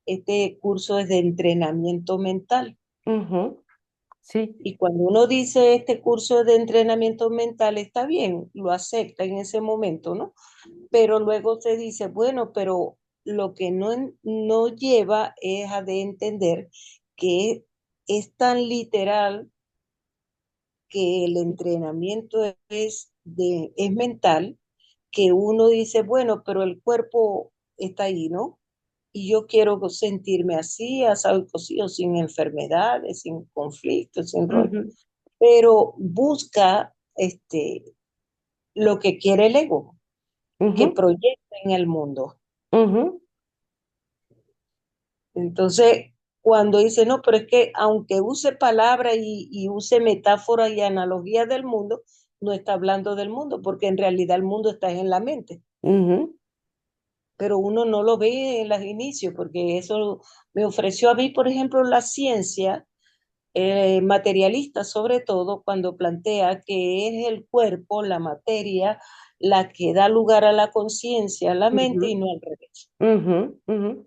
este curso es de entrenamiento mental. ujú, sí, Y cuando uno dice este curso de entrenamiento mental está bien, lo acepta en ese momento, ¿no? Pero luego se dice, bueno, pero lo que no lleva es a de entender que es tan literal que el entrenamiento es mental, que uno dice, bueno, pero el cuerpo está ahí, ¿no? Y yo quiero sentirme así, asado y cocido, sin enfermedades, sin conflictos, sin rollo. ujú, Pero busca lo que quiere el ego, que ujú, proyecta en el mundo. ujú, Entonces, cuando dice, no, pero es que aunque use palabras y use metáforas y analogías del mundo, no está hablando del mundo, porque en realidad el mundo está en la mente, ujú, pero uno no lo ve en los inicios, porque eso me ofreció a mí, por ejemplo, la ciencia materialista, sobre todo cuando plantea que es el cuerpo, la materia, la que da lugar a la conciencia, a la mente y ujú, no al revés. ujú, ujú.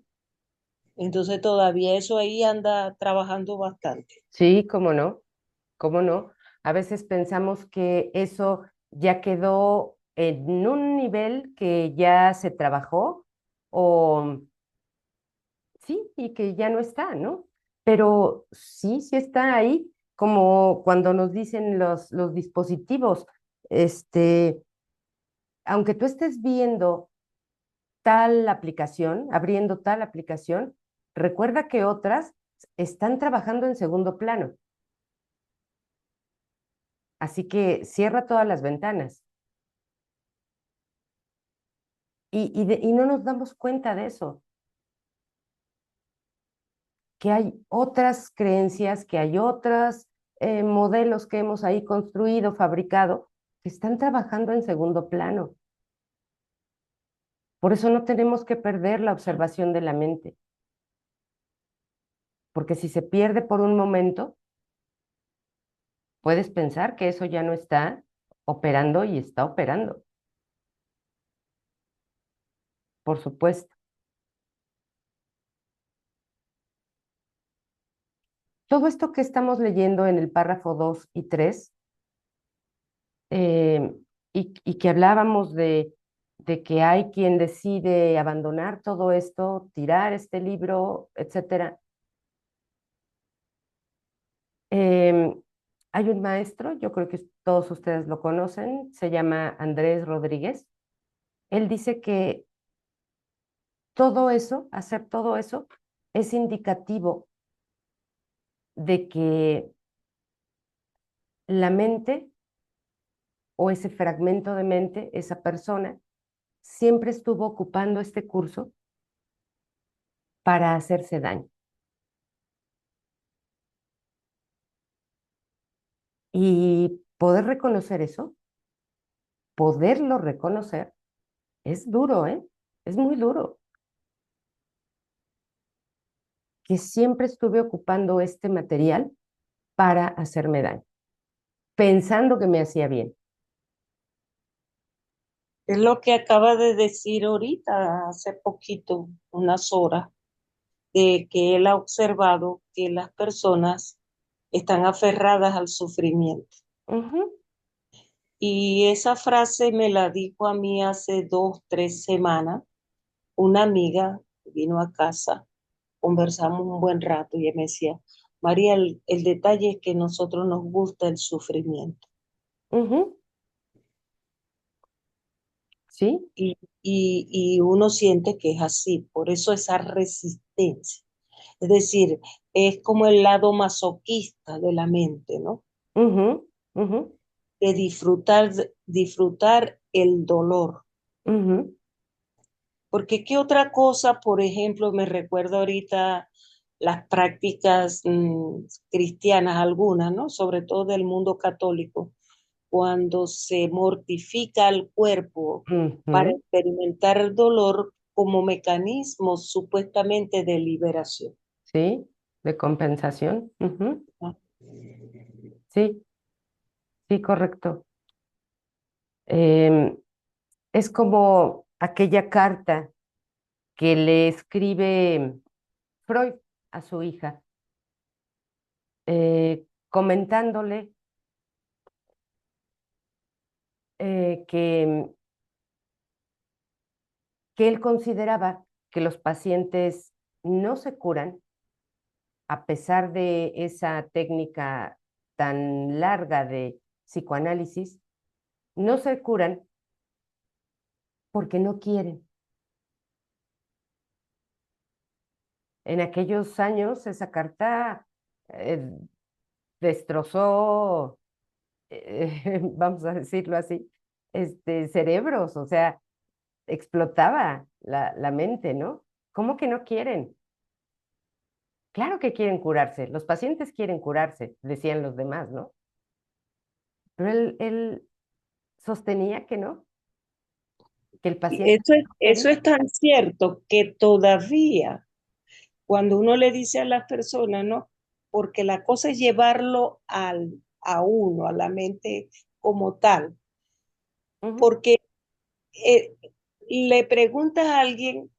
Entonces todavía eso ahí anda trabajando bastante. Sí, cómo no, cómo no. A veces pensamos que eso ya quedó en un nivel que ya se trabajó o sí, y que ya no está, ¿no? Pero sí, sí está ahí, como cuando nos dicen los dispositivos, este, aunque tú estés viendo tal aplicación, abriendo tal aplicación, recuerda que otras están trabajando en segundo plano. Así que cierra todas las ventanas. Y no nos damos cuenta de eso, que hay otras creencias, que hay otros modelos que hemos ahí construido, fabricado, que están trabajando en segundo plano. Por eso no tenemos que perder la observación de la mente, porque si se pierde por un momento, puedes pensar que eso ya no está operando y está operando, por supuesto. Todo esto que estamos leyendo en el párrafo 2 y 3 eh, y que hablábamos de que hay quien decide abandonar todo esto, tirar este libro, etcétera, Em, Hay un maestro, yo creo que todos ustedes lo conocen, se llama Andrés Rodríguez. Él dice que todo eso, hacer todo eso, es indicativo de que la mente o ese fragmento de mente, esa persona, siempre estuvo ocupando este curso para hacerse daño. Y poder reconocer eso, poderlo reconocer, es duro, ¿eh? Es muy duro. Que siempre estuve ocupando este material para hacerme daño, pensando que me hacía bien. Es lo que acaba de decir ahorita, hace poquito, unas horas, de que él ha observado que las personas están aferradas al sufrimiento. Ujú, Y esa frase me la dijo a mí hace 2, 3 semanas. Una amiga vino a casa, conversamos un buen rato y ella me decía, María, el detalle es que a nosotros nos gusta el sufrimiento. ujú, sí, Y uno siente que es así, por eso esa resistencia. Es decir, es como el lado masoquista de la mente, ¿no? ujú, ujú, De disfrutar el dolor. ujú, Porque qué otra cosa, por ejemplo, me recuerdo ahorita las prácticas cristianas, algunas, ¿no? Sobre todo del mundo católico, cuando se mortifica al cuerpo para ujú, experimentar el dolor como mecanismo supuestamente de liberación. sí, de compensación. Ujú, ¿No? sí, sí, correcto. Em, es como aquella carta que le escribe Freud a su hija, comentándole que él consideraba que los pacientes no se curan a pesar de esa técnica tan larga de psicoanálisis, no se curan porque no quieren. En aquellos años esa carta eh, destrozó, vamos a decirlo así, cerebros, o sea, explotaba la mente, ¿no? ¿Cómo que no quieren? Claro que quieren curarse, los pacientes quieren curarse, decían los demás, ¿no? Pero él sostenía que no, que el Y paciente no eso quería. es tan cierto que todavía cuando uno le dice a las personas, ¿no? Porque la cosa es llevarlo a uno, a la mente como tal, Ujú, porque eh, le preguntas a alguien,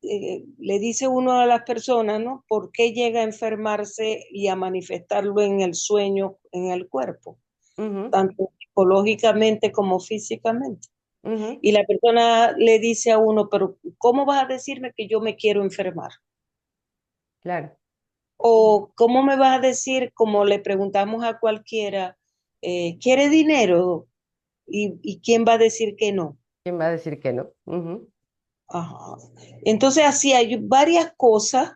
le dice uno a las personas, ¿no? ¿Por qué llega a enfermarse y a manifestarlo en el sueño, en el cuerpo, ujú, tanto psicológicamente como físicamente? ujú, Y la persona le dice a uno, pero ¿cómo vas a decirme que yo me quiero enfermar? claro. O ¿cómo me vas a decir, como le preguntamos a cualquiera, ¿quiere dinero? ¿Y quién va a decir que no? ¿Quién va a decir que no? Ujú, Ajá. Entonces, así hay varias cosas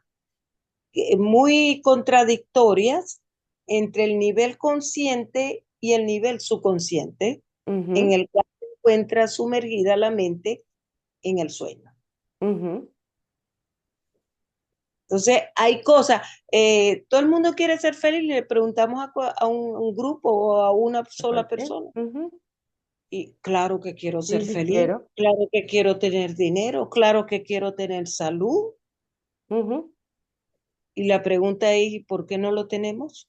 muy contradictorias entre el nivel consciente y el nivel subconsciente, en ujú, el cual se encuentra sumergida la mente en el sueño. ujú. Entonces, hay cosas, todo el mundo quiere ser feliz, le preguntamos a un grupo o a una ¿A sola cualquier? persona. Ujú. Y claro que quiero Sí, ser sí feliz, quiero. claro que quiero tener dinero, claro que quiero tener salud. Ujú. Y la pregunta es, ¿y por qué no lo tenemos?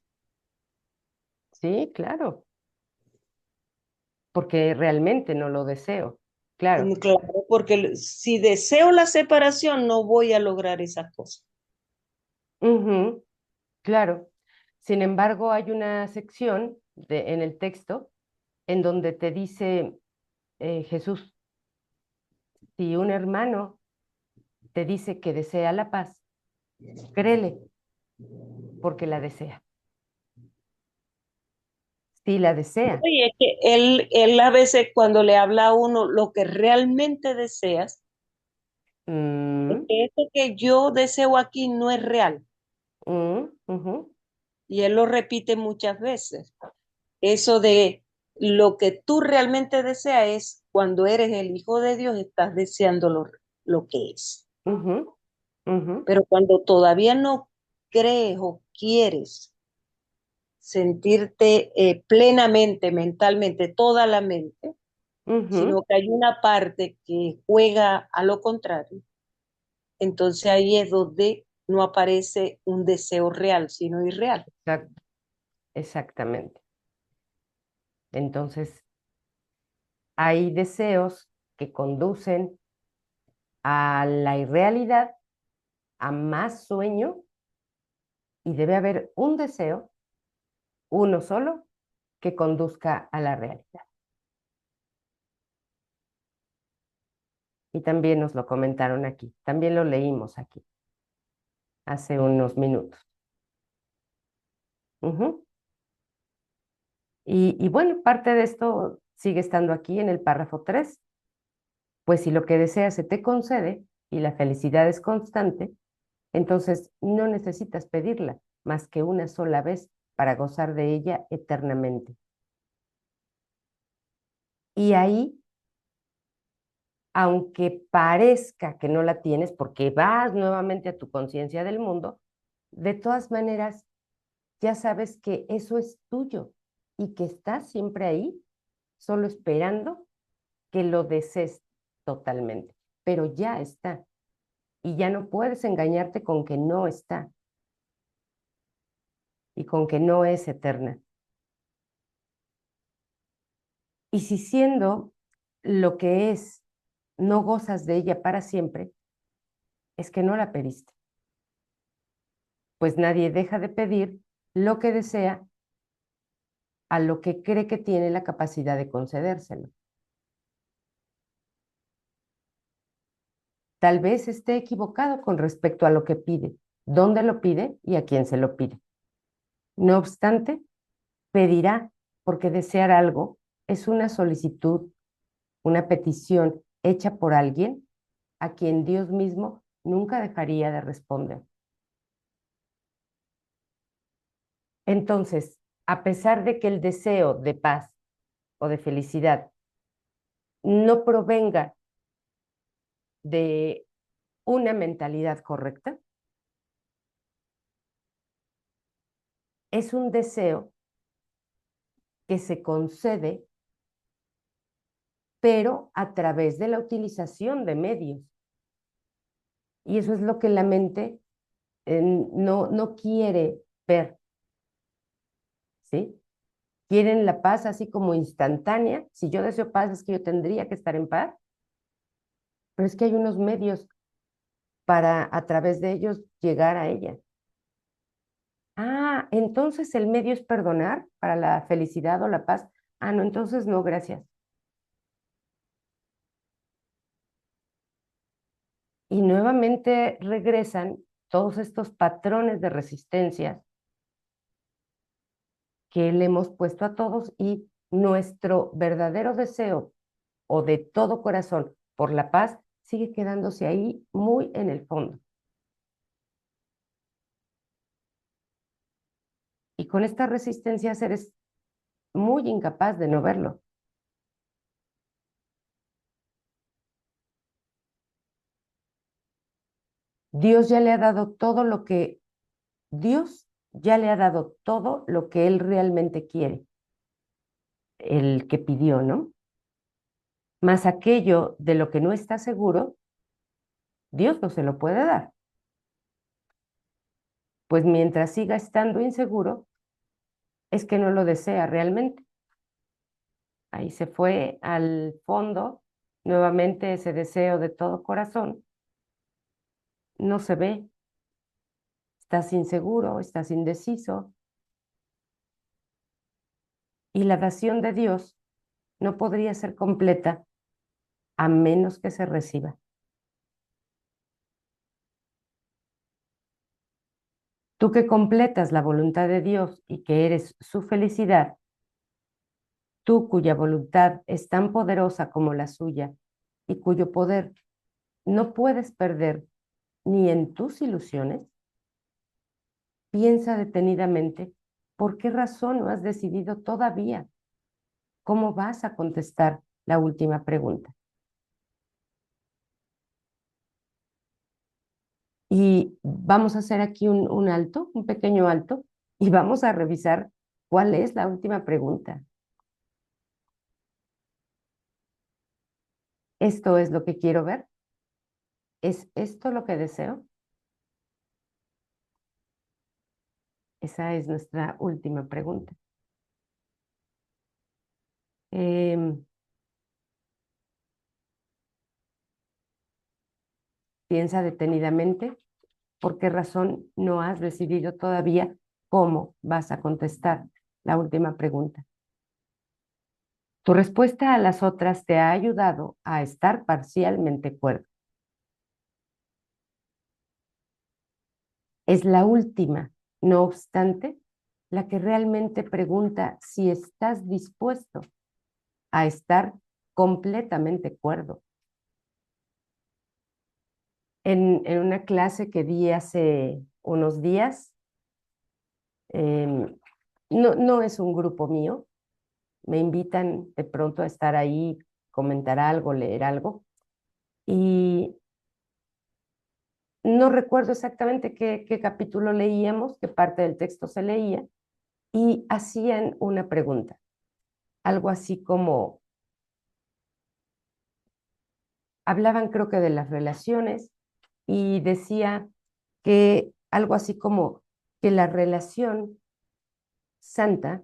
Sí, claro, porque realmente no lo deseo. Claro. Claro, porque si deseo la separación, no voy a lograr esas cosas. Ujú, claro. Sin embargo, hay una sección en el texto en donde te dice Jesús, si un hermano te dice que desea la paz, créele, porque la desea. Sí la desea. Y es que él a veces cuando le habla a uno lo que realmente deseas, es Mm, que esto que yo deseo aquí no es real. ujú, Y él lo repite muchas veces. Eso de lo que tú realmente deseas es cuando eres el hijo de Dios, estás deseando lo que es. ujú, ujú, Pero cuando todavía no crees o quieres sentirte plenamente, mentalmente, toda la mente, ujú. sino que hay una parte que juega a lo contrario, entonces ahí es donde no aparece un deseo real, sino irreal. Exact- Exactamente. Entonces, hay deseos que conducen a la irrealidad, a más sueño, y debe haber un deseo, uno solo, que conduzca a la realidad. Y también nos lo comentaron aquí, también lo leímos aquí, hace unos minutos. Ujú. Y bueno, parte de esto sigue estando aquí en el párrafo 3. Pues si lo que deseas se te concede y la felicidad es constante, entonces no necesitas pedirla más que una sola vez para gozar de ella eternamente. Y ahí, aunque parezca que no la tienes porque vas nuevamente a tu conciencia del mundo, de todas maneras ya sabes que eso es tuyo y que está siempre ahí, solo esperando que lo desees totalmente. Pero ya está. Y ya no puedes engañarte con que no está y con que no es eterna. Y si siendo lo que es, no gozas de ella para siempre, es que no la pediste. Pues nadie deja de pedir lo que desea a lo que cree que tiene la capacidad de concedérselo. Tal vez esté equivocado con respecto a lo que pide, dónde lo pide y a quién se lo pide. No obstante, pedirá porque desear algo es una solicitud, una petición hecha por alguien a quien Dios mismo nunca dejaría de responder. Entonces, a pesar de que el deseo de paz o de felicidad no provenga de una mentalidad correcta, es un deseo que se concede, pero a través de la utilización de medios. Y eso es lo que la mente no quiere ver, ¿sí? Quieren la paz así como instantánea. Si yo deseo paz, es que yo tendría que estar en paz, pero es que hay unos medios para a través de ellos llegar a ella. Ah, entonces el medio es perdonar para la felicidad o la paz. Ah, no, entonces no, gracias. Y nuevamente regresan todos estos patrones de resistencia que le hemos puesto a todos y nuestro verdadero deseo o de todo corazón por la paz sigue quedándose ahí muy en el fondo. Y con esta resistencia eres muy incapaz de no verlo. Dios ya le ha dado todo lo que Dios ya le ha dado todo lo que él realmente quiere, el que pidió, ¿no? Más aquello de lo que no está seguro, Dios no se lo puede dar. Pues mientras siga estando inseguro, es que no lo desea realmente. Ahí se fue al fondo nuevamente ese deseo de todo corazón. No se ve, estás inseguro, estás indeciso. Y la dación de Dios no podría ser completa a menos que se reciba. Tú que completas la voluntad de Dios y que eres su felicidad, tú cuya voluntad es tan poderosa como la suya y cuyo poder no puedes perder ni en tus ilusiones, piensa detenidamente por qué razón no has decidido todavía cómo vas a contestar la última pregunta. Y vamos a hacer aquí un alto, un pequeño alto, y vamos a revisar cuál es la última pregunta. ¿Esto es lo que quiero ver? ¿Es esto lo que deseo? Esa es nuestra última pregunta. Piensa detenidamente por qué razón no has decidido todavía cómo vas a contestar la última pregunta. Tu respuesta a las otras te ha ayudado a estar parcialmente cuerdo. Es la última, no obstante, la que realmente pregunta si estás dispuesto a estar completamente cuerdo. En una clase que di hace unos días, no es un grupo mío, me invitan de pronto a estar ahí, comentar algo, leer algo, y no recuerdo exactamente qué capítulo leíamos, qué parte del texto se leía, y hacían una pregunta, algo así como, hablaban creo que de las relaciones, y decía que algo así como que la relación santa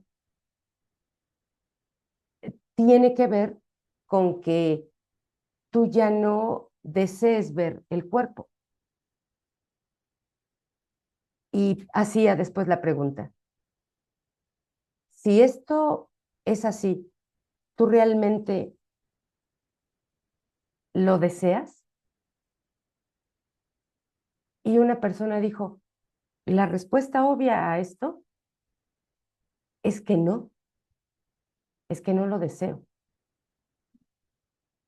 tiene que ver con que tú ya no desees ver el cuerpo. Y hacía después la pregunta, si esto es así, ¿tú realmente lo deseas? Y una persona dijo, la respuesta obvia a esto es que no lo deseo.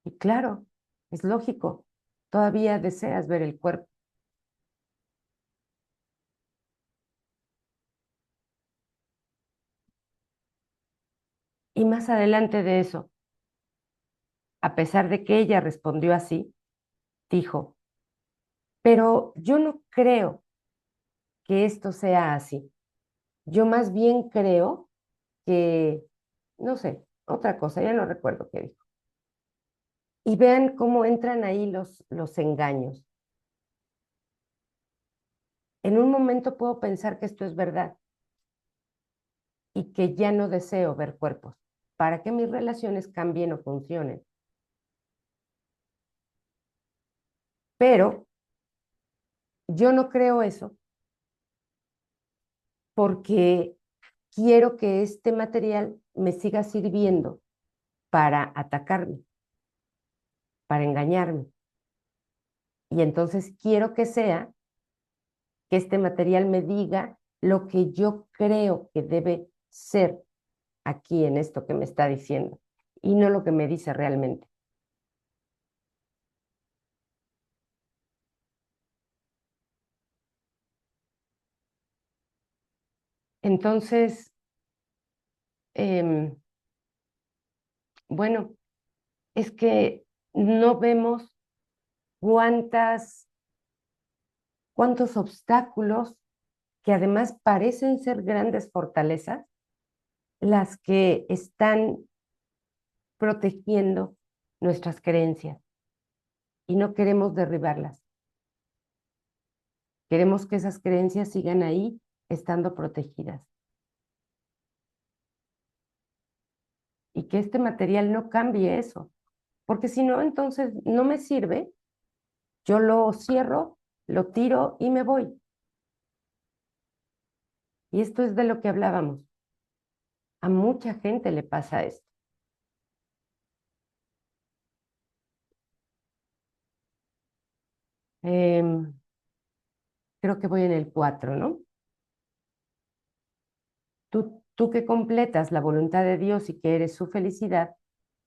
Y claro, es lógico, todavía deseas ver el cuerpo. Y más adelante de eso, a pesar de que ella respondió así, dijo, pero yo no creo que esto sea así. Yo más bien creo que, no sé, otra cosa, ya no recuerdo qué dijo. Y vean cómo entran ahí los engaños. En un momento puedo pensar que esto es verdad y que ya no deseo ver cuerpos para que mis relaciones cambien o funcionen. Pero yo no creo eso porque quiero que este material me siga sirviendo para atacarme, para engañarme. Y entonces quiero que sea que este material me diga lo que yo creo que debe ser aquí en esto que me está diciendo y no lo que me dice realmente. Entonces, bueno, es que no vemos cuántos obstáculos que además parecen ser grandes fortalezas, las que están protegiendo nuestras creencias y no queremos derribarlas. Queremos que esas creencias sigan ahí, estando protegidas. Y que este material no cambie eso, porque si no, entonces no me sirve, yo lo cierro, lo tiro y me voy. Y esto es de lo que hablábamos. A mucha gente le pasa esto. Em, Creo que voy en el 4, ¿no? Tú que completas la voluntad de Dios y que eres su felicidad,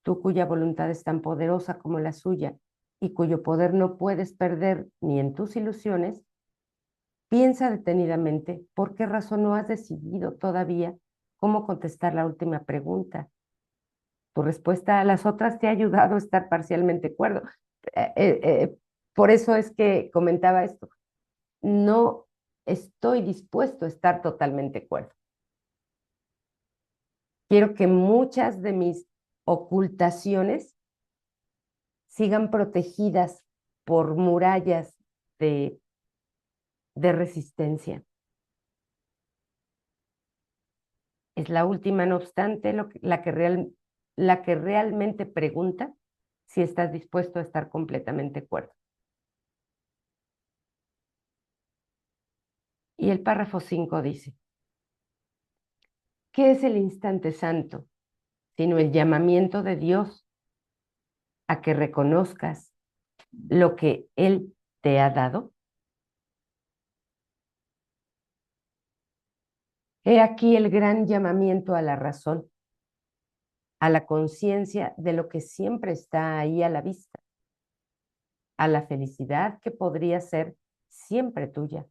tú cuya voluntad es tan poderosa como la suya y cuyo poder no puedes perder ni en tus ilusiones, piensa detenidamente por qué razón no has decidido todavía cómo contestar la última pregunta. Tu respuesta a las otras te ha ayudado a estar parcialmente cuerdo. Eh, eh, eh, por eso es que comentaba esto. No estoy dispuesto a estar totalmente cuerdo. Quiero que muchas de mis ocultaciones sigan protegidas por murallas de, de resistencia. Es la última, no obstante, la que realmente pregunta si estás dispuesto a estar completamente cuerdo. Y el párrafo 5 dice, ¿qué es el instante santo sino el llamamiento de Dios a que reconozcas lo que Él te ha dado? He aquí el gran llamamiento a la razón, a la conciencia de lo que siempre está ahí a la vista, a la felicidad que podría ser siempre tuya.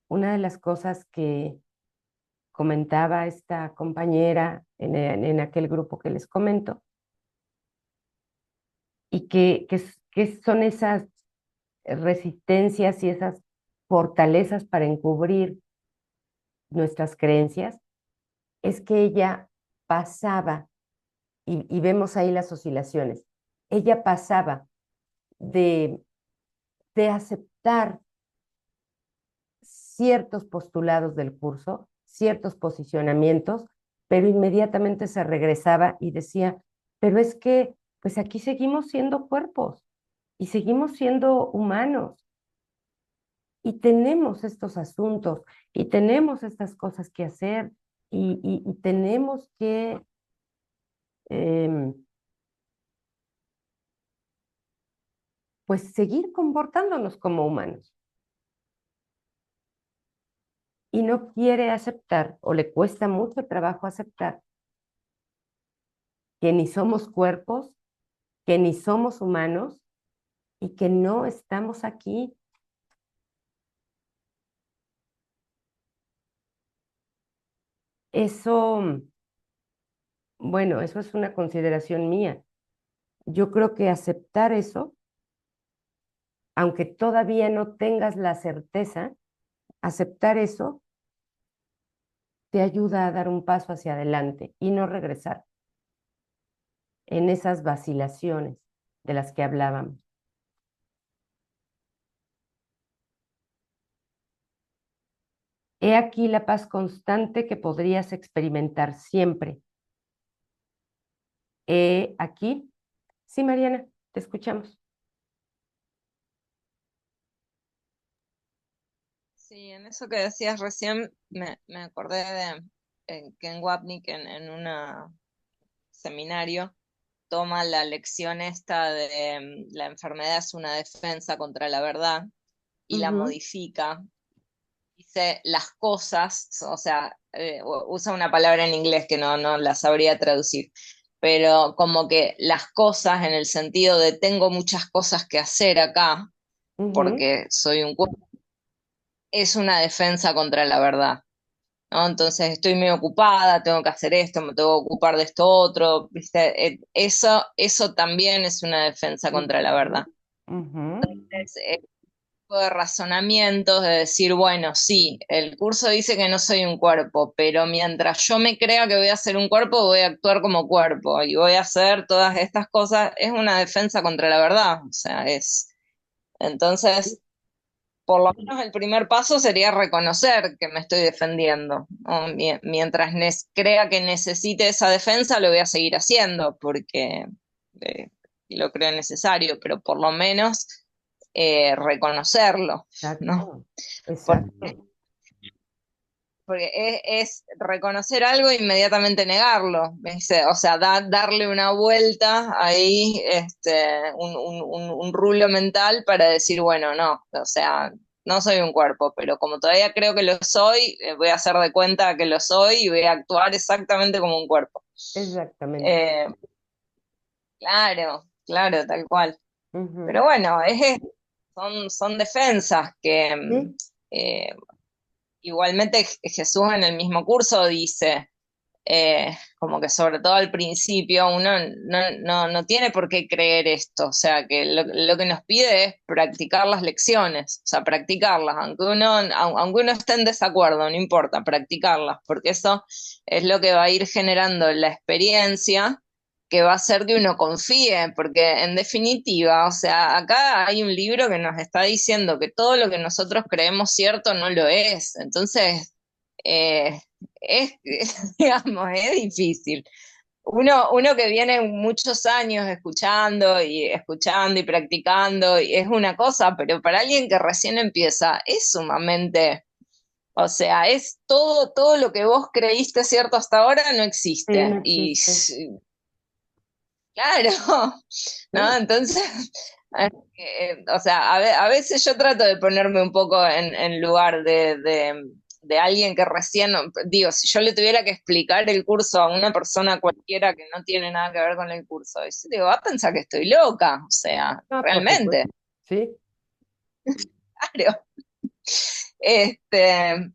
Una de las cosas que comentaba esta compañera en aquel grupo que les comento, y que son esas resistencias y esas fortalezas para encubrir nuestras creencias, es que ella pasaba, y vemos ahí las oscilaciones, ella pasaba de, de aceptar ciertos postulados del curso, ciertos posicionamientos, pero inmediatamente se regresaba y decía, pero es que, pues aquí seguimos siendo cuerpos y seguimos siendo humanos y tenemos estos asuntos y tenemos estas cosas que hacer y tenemos que em, pues seguir comportándonos como humanos. Y no quiere aceptar o le cuesta mucho trabajo aceptar que ni somos cuerpos, que ni somos humanos y que no estamos aquí. Eso, bueno, eso es una consideración mía. Yo creo que aceptar eso, aunque todavía no tengas la certeza, aceptar eso te ayuda a dar un paso hacia adelante y no regresar en esas vacilaciones de las que hablábamos. He aquí la paz constante que podrías experimentar siempre. He aquí. Sí, Mariana, te escuchamos. Sí, en eso que decías recién me acordé de Ken Wapnick en un seminario toma la lección esta de la enfermedad es una defensa contra la verdad y la modifica. Dice las cosas, o sea, usa una palabra en inglés que no la sabría traducir, pero como que las cosas en el sentido de tengo muchas cosas que hacer acá porque soy un cuerpo, es una defensa contra la verdad. ¿No? Entonces estoy muy ocupada, tengo que hacer esto, me tengo que ocupar de esto otro, ¿viste? Eso también es una defensa contra la verdad. Entonces, tipo de razonamientos de decir, bueno, sí, el curso dice que no soy un cuerpo, pero mientras yo me crea que voy a ser un cuerpo, voy a actuar como cuerpo y voy a hacer todas estas cosas, es una defensa contra la verdad, o sea, es... Entonces, por lo menos el primer paso sería reconocer que me estoy defendiendo, ¿no? Mientras crea que necesite esa defensa, lo voy a seguir haciendo porque eh, lo creo necesario, pero por lo menos reconocerlo, ¿no? Exacto. Porque es reconocer algo e inmediatamente negarlo, ¿viste? O sea, darle una vuelta ahí, un rulo mental para decir, bueno, no, o sea, no soy un cuerpo, pero como todavía creo que lo soy, voy a hacer de cuenta que lo soy y voy a actuar exactamente como un cuerpo. Exactamente. Eh, claro, claro, tal cual. Ujú. Pero bueno, son defensas que Sí, eh, igualmente Jesús en el mismo curso dice, como que sobre todo al principio uno no tiene por qué creer esto, o sea, que lo que nos pide es practicar las lecciones, o sea, practicarlas, aunque uno esté en desacuerdo, no importa, practicarlas, porque eso es lo que va a ir generando la experiencia que va a hacer que uno confíe, porque en definitiva, o sea, acá hay un libro que nos está diciendo que todo lo que nosotros creemos cierto no lo es, entonces eh, es, digamos, es difícil. Uno que viene muchos años escuchando y practicando, y es una cosa, pero para alguien que recién empieza, es sumamente, o sea, es todo lo que vos creíste cierto hasta ahora no sí, no existe. Y existe. claro, ¿no? Sí, Entonces, o sea, a veces yo trato de ponerme un poco en lugar de alguien que recién, digo, si yo le tuviera que explicar el curso a una persona cualquiera que no tiene nada que ver con el curso, digo, va a pensar que estoy loca, o sea, no, por realmente, supuesto. Sí, claro. Este,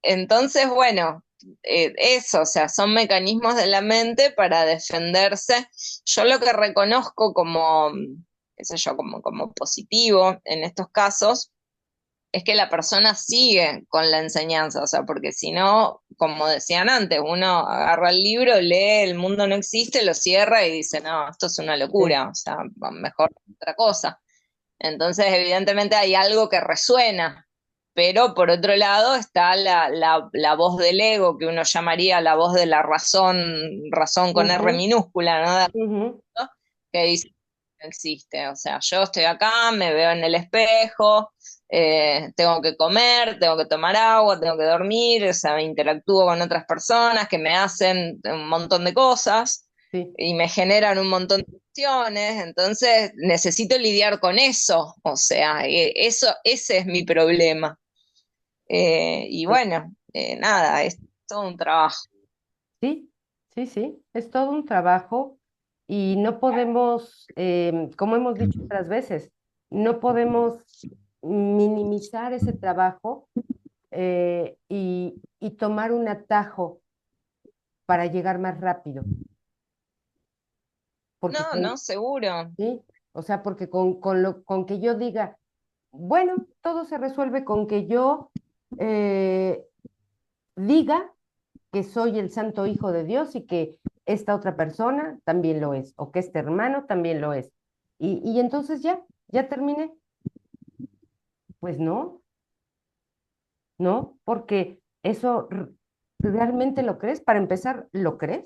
entonces, bueno, eso, o sea, son mecanismos de la mente para defenderse. Yo lo que reconozco como, qué sé yo, como positivo en estos casos es que la persona sigue con la enseñanza, o sea, porque si no, como decían antes, uno agarra el libro, lee El mundo no existe, lo cierra y dice, no, esto es una sí. locura, o sea, mejor otra cosa. Entonces, evidentemente hay algo que resuena, pero por otro lado está la voz del ego, que uno llamaría la voz de la razón, razón con R Ujú, minúscula, ¿no? ujú, Que dice, no existe, o sea, yo estoy acá, me veo en el espejo, tengo que comer, tengo que tomar agua, tengo que dormir, o sea, interactúo con otras personas que me hacen un montón de cosas sí. y me generan un montón de acciones, entonces necesito lidiar con eso, o sea, ese es mi problema. Y Sí. bueno, nada, es todo un trabajo. Sí, sí, sí, es todo un trabajo y no podemos, como hemos dicho otras veces, no podemos minimizar ese trabajo y tomar un atajo para llegar más rápido, porque No, no, seguro. sí, o sea, porque con que yo diga, bueno, todo se resuelve con que yo eh, diga que soy el santo hijo de Dios y que esta otra persona también lo es, o que este hermano también lo es. Y entonces ya terminé. Pues no, no, porque eso realmente lo crees. Para empezar, ¿lo crees?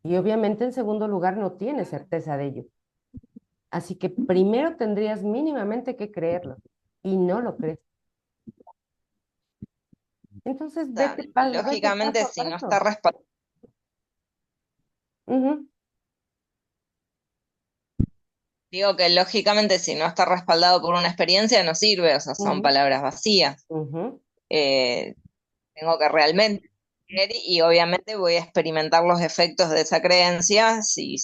Y obviamente en segundo lugar no tienes certeza de ello. Así que primero tendrías mínimamente que creerlo y no lo crees. Entonces Sea, vete paso lógicamente, a si no está paso. respaldado, Ujú, digo que lógicamente si no está respaldado por una experiencia no sirve, o sea, son ujú, palabras vacías. ujú. Eh, tengo que realmente creer y obviamente voy a experimentar los efectos de esa creencia si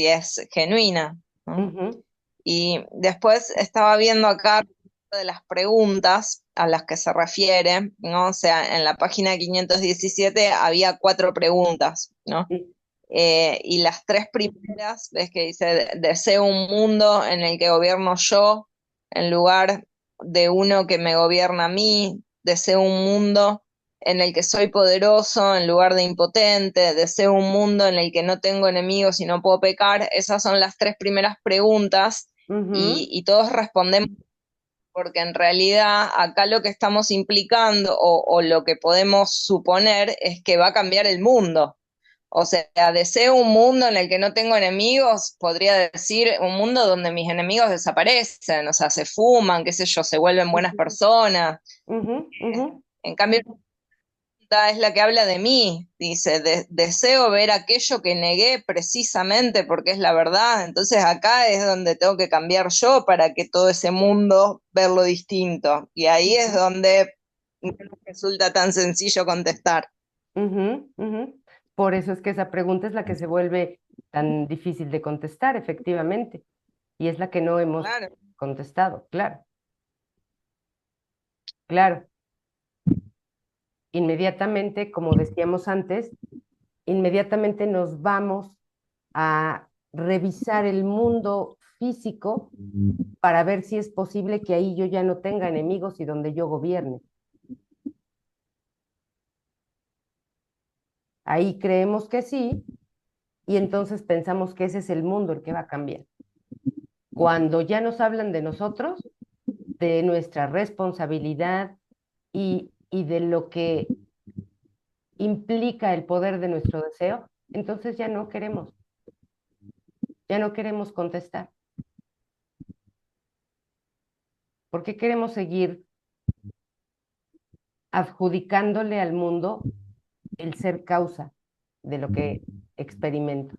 es genuina, ¿no? Ujú, Y después estaba viendo acá de las preguntas a las que se refiere, ¿no? O sea, en la página 517 había 4 preguntas, ¿no? sí, Y las 3 primeras, ves que dice, deseo un mundo en el que gobierno yo, en lugar de uno que me gobierna a mí, deseo un mundo en el que soy poderoso en lugar de impotente, deseo un mundo en el que no tengo enemigos y no puedo pecar. Esas son las 3 primeras preguntas ujú, y todos respondemos porque en realidad acá lo que estamos implicando o lo que podemos suponer es que va a cambiar el mundo. O sea, deseo un mundo en el que no tengo enemigos, podría decir un mundo donde mis enemigos desaparecen, o sea, se fuman, qué sé yo, se vuelven buenas personas. ujú, ujú. En cambio, es la que habla de mí. Dice, deseo ver aquello que negué precisamente porque es la verdad. Entonces acá es donde tengo que cambiar yo para que todo ese mundo verlo distinto. Y ahí es donde no nos resulta tan sencillo contestar. Ujú, ujú. Por eso es que esa pregunta es la que se vuelve tan difícil de contestar, efectivamente, y es la que no hemos Claro. contestado, claro, claro. Inmediatamente, como decíamos antes, inmediatamente nos vamos a revisar el mundo físico para ver si es posible que ahí yo ya no tenga enemigos y donde yo gobierne. Ahí creemos que sí, y entonces pensamos que ese es el mundo el que va a cambiar. Cuando ya nos hablan de nosotros, de nuestra responsabilidad y de lo que implica el poder de nuestro deseo, entonces ya no queremos contestar. ¿Por qué queremos seguir adjudicándole al mundo el ser causa de lo que experimento?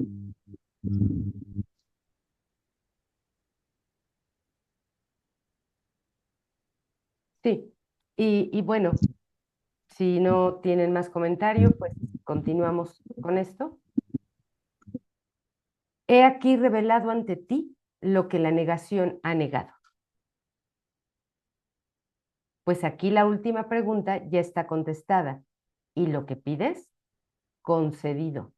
Sí, y bueno, si no tienen más comentario, pues continuamos con esto. He aquí revelado ante ti lo que la negación ha negado. Pues aquí la última pregunta ya está contestada. ¿Y lo que pides? Concedido.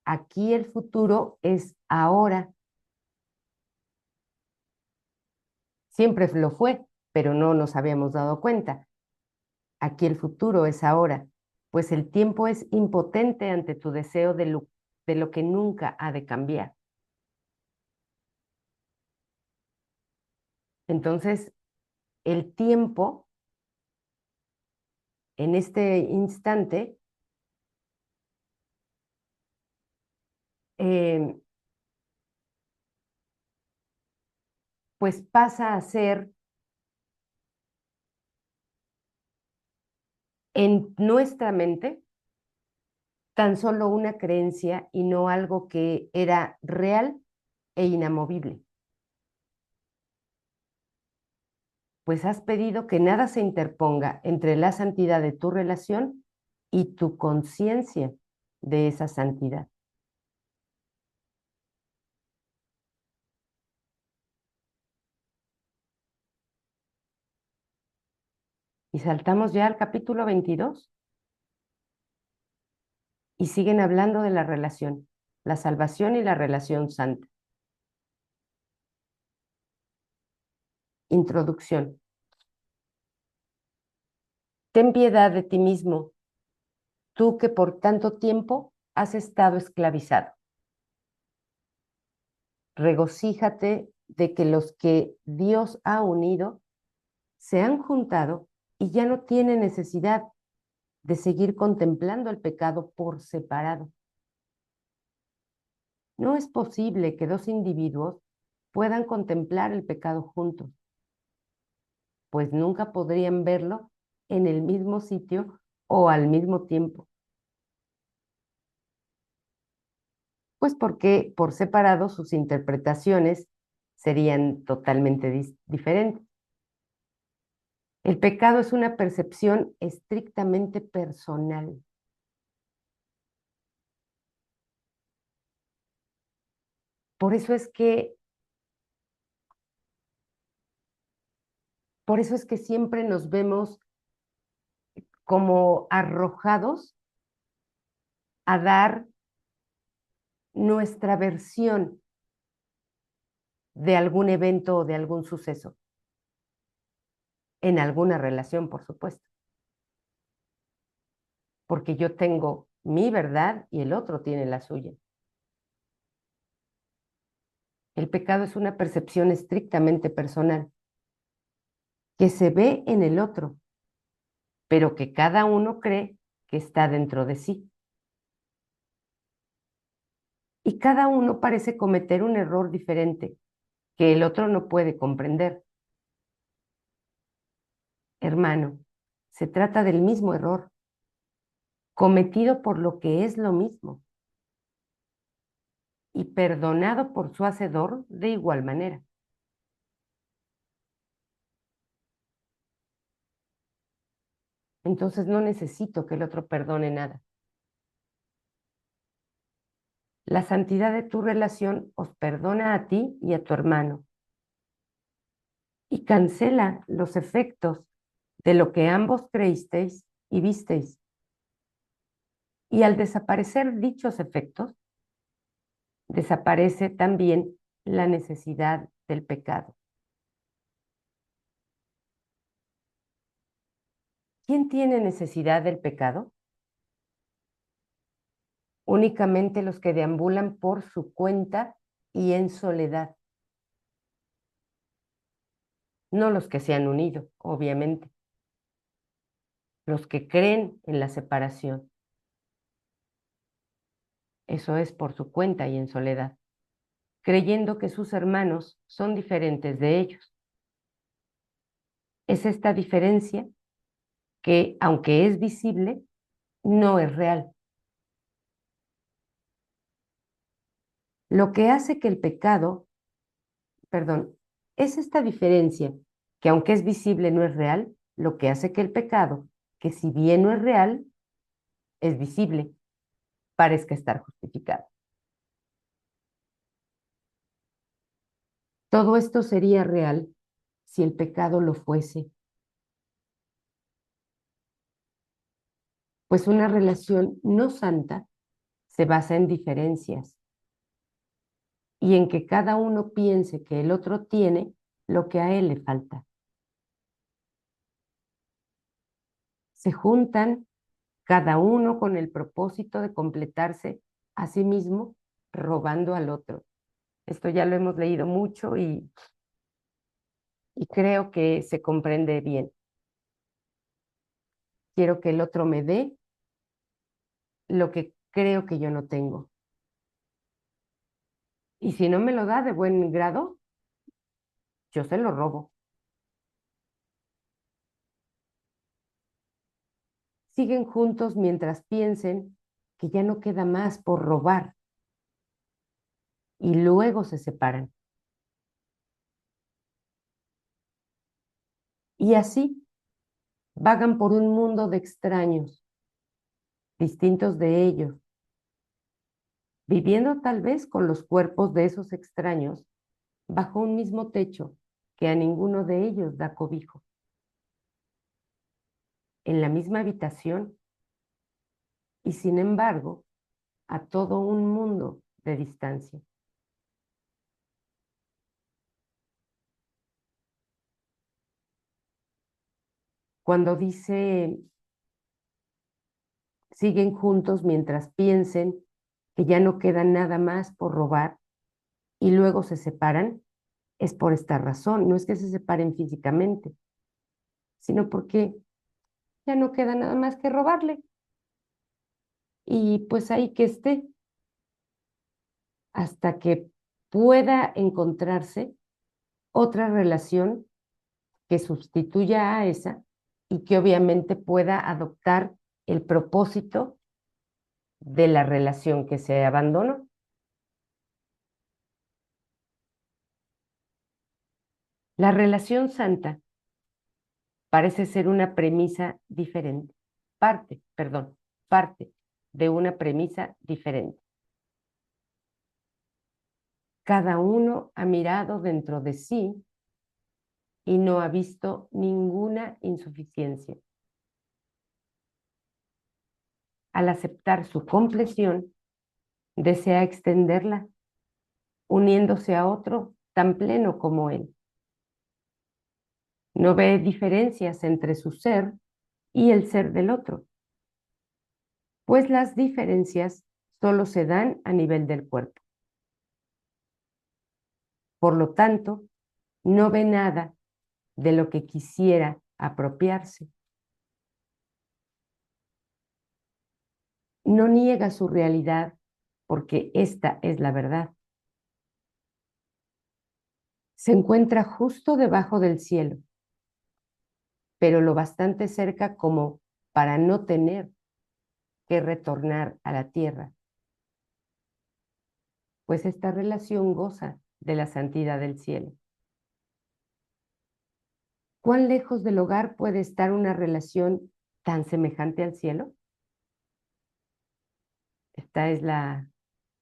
Aquí el futuro es ahora. Siempre lo fue, pero no nos habíamos dado cuenta. Aquí el futuro es ahora, pues el tiempo es impotente ante tu deseo de lo que nunca ha de cambiar. Entonces, el tiempo en este instante eh, pues pasa a ser en nuestra mente tan solo una creencia y no algo que era real e inamovible. Pues has pedido que nada se interponga entre la santidad de tu relación y tu conciencia de esa santidad. Y saltamos ya al capítulo 22 y siguen hablando de la relación, la salvación y la relación santa. Introducción. Ten piedad de ti mismo, tú que por tanto tiempo has estado esclavizado. Regocíjate de que los que Dios ha unido se han juntado y ya no tienen necesidad de seguir contemplando el pecado por separado. No es posible que dos individuos puedan contemplar el pecado juntos, pues nunca podrían verlo en el mismo sitio o al mismo tiempo. Pues porque por separado sus interpretaciones serían totalmente diferentes. El pecado es una percepción estrictamente personal. Por eso es que, por eso es que siempre nos vemos como arrojados a dar nuestra versión de algún evento o de algún suceso, en alguna relación, por supuesto, porque yo tengo mi verdad y el otro tiene la suya. El pecado es una percepción estrictamente personal, que se ve en el otro, pero que cada uno cree que está dentro de sí. Y cada uno parece cometer un error diferente que el otro no puede comprender. hermano, se trata del mismo error, cometido por lo que es lo mismo, y perdonado por su hacedor de igual manera. Entonces no necesito que el otro perdone nada. La santidad de tu relación os perdona a ti y a tu hermano y cancela los efectos de lo que ambos creísteis y visteis. Y al desaparecer dichos efectos, desaparece también la necesidad del pecado. ¿Quién tiene necesidad del pecado? Únicamente los que deambulan por su cuenta y en soledad. No los que se han unido, obviamente. Los que creen en la separación. Eso es por su cuenta y en soledad, creyendo que sus hermanos son diferentes de ellos. Es esta diferencia que, aunque es visible, no es real. Lo que hace que el pecado, perdón, es esta diferencia que, aunque es visible, no es real, lo que hace que el pecado, que si bien no es real, es visible, parezca estar justificado. Todo esto sería real si el pecado lo fuese, pues una relación no santa se basa en diferencias y en que cada uno piense que el otro tiene lo que a él le falta. Se juntan cada uno con el propósito de completarse a sí mismo, robando al otro. Esto ya lo hemos leído mucho y creo que se comprende bien. Quiero que el otro me dé lo que creo que yo no tengo. Y si no me lo da de buen grado, yo se lo robo. Siguen juntos mientras piensen que ya no queda más por robar y luego se separan. Y así vagan por un mundo de extraños, distintos de ellos, viviendo tal vez con los cuerpos de esos extraños bajo un mismo techo que a ninguno de ellos da cobijo, en la misma habitación y sin embargo a todo un mundo de distancia. Cuando dice siguen juntos mientras piensen que ya no queda nada más por robar y luego se separan, es por esta razón. No es que se separen físicamente, sino porque ya no queda nada más que robarle. Y pues ahí que esté, hasta que pueda encontrarse otra relación que sustituya a esa y que obviamente pueda adoptar el propósito de la relación que se abandonó. La relación santa parece ser una premisa diferente, parte de una premisa diferente. Cada uno ha mirado dentro de sí y no ha visto ninguna insuficiencia. Al aceptar su compleción, desea extenderla, uniéndose a otro tan pleno como él. No ve diferencias entre su ser y el ser del otro, pues las diferencias solo se dan a nivel del cuerpo. Por lo tanto, no ve nada de lo que quisiera apropiarse. No niega su realidad porque esta es la verdad. Se encuentra justo debajo del cielo, pero lo bastante cerca como para no tener que retornar a la tierra. Pues esta relación goza de la santidad del cielo. ¿Cuán lejos del hogar puede estar una relación tan semejante al cielo? Esta es la